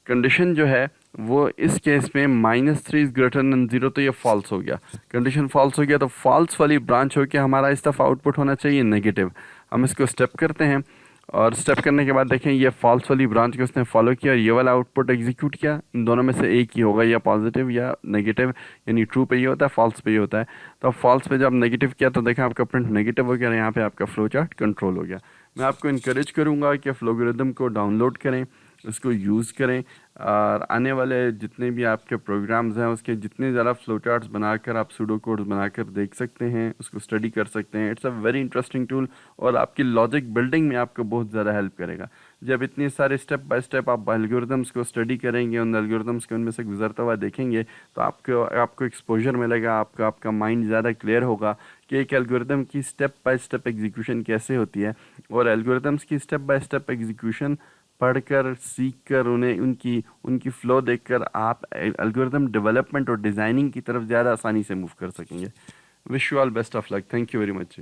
Speaker 2: कंडीशन जो है वो इस केस में -3 इज़ ग्रेटर देन 0, तो ये फॉल्स हो गया। कंडीशन फॉल्स हो गया तो फॉल्स वाली ब्रांच हो के हमारा इस दफ़ा आउटपुट होना चाहिए नेगेटिव। हम इसको स्टेप करते हैं, और स्टेप करने के बाद देखें ये फॉल्स वाली ब्रांच को उसने फॉलो किया और ये वाला आउटपुट एग्जीक्यूट किया। इन दोनों में से एक ही होगा, या पॉजिटिव या नेगेटिव, यानी ट्रू पे ये होता है, फॉल्स पे ये होता है। तो फॉल्स पे जब नेगेटिव किया तो देखें आपका प्रिंट नेगेटिव हो गया, यहाँ पे आपका फ्लो चार्ट कंट्रोल हो गया। मैं आपको इनकरेज करूँगा कि फ्लोगोरिथम को डाउनलोड करें, उसको यूज़ करें, और आने वाले जितने भी आपके प्रोग्राम्स हैं उसके जितने ज़्यादा फ्लो चार्ट्स बनाकर आप सूडो कोड्स बनाकर देख सकते हैं, उसको स्टडी कर सकते हैं। It's a very interesting tool, और आपकी लॉजिक बिल्डिंग में आपको बहुत ज़्यादा हेल्प करेगा। जब इतने सारे स्टेप बाय स्टेप आप एल्गोरिथम्स को स्टडी करेंगे, उन एल्गोरिथम्स को उनमें से गुजरता हुआ देखेंगे, तो आपको एक्सपोजर मिलेगा, आपका माइंड ज़्यादा क्लियर होगा कि एक एल्गोरिथम की स्टेप बाय स्टेप एग्जीक्यूशन कैसे होती है, और एल्गोरिथम्स की स्टेप बाय स्टेप एग्जीक्यूशन पढ़कर, सीखकर, उन्हें उनकी फ़्लो देखकर आप एल्गोरिथम डेवलपमेंट और डिज़ाइनिंग की तरफ ज़्यादा आसानी से मूव कर सकेंगे। Wish you all best of luck. Thank you very much.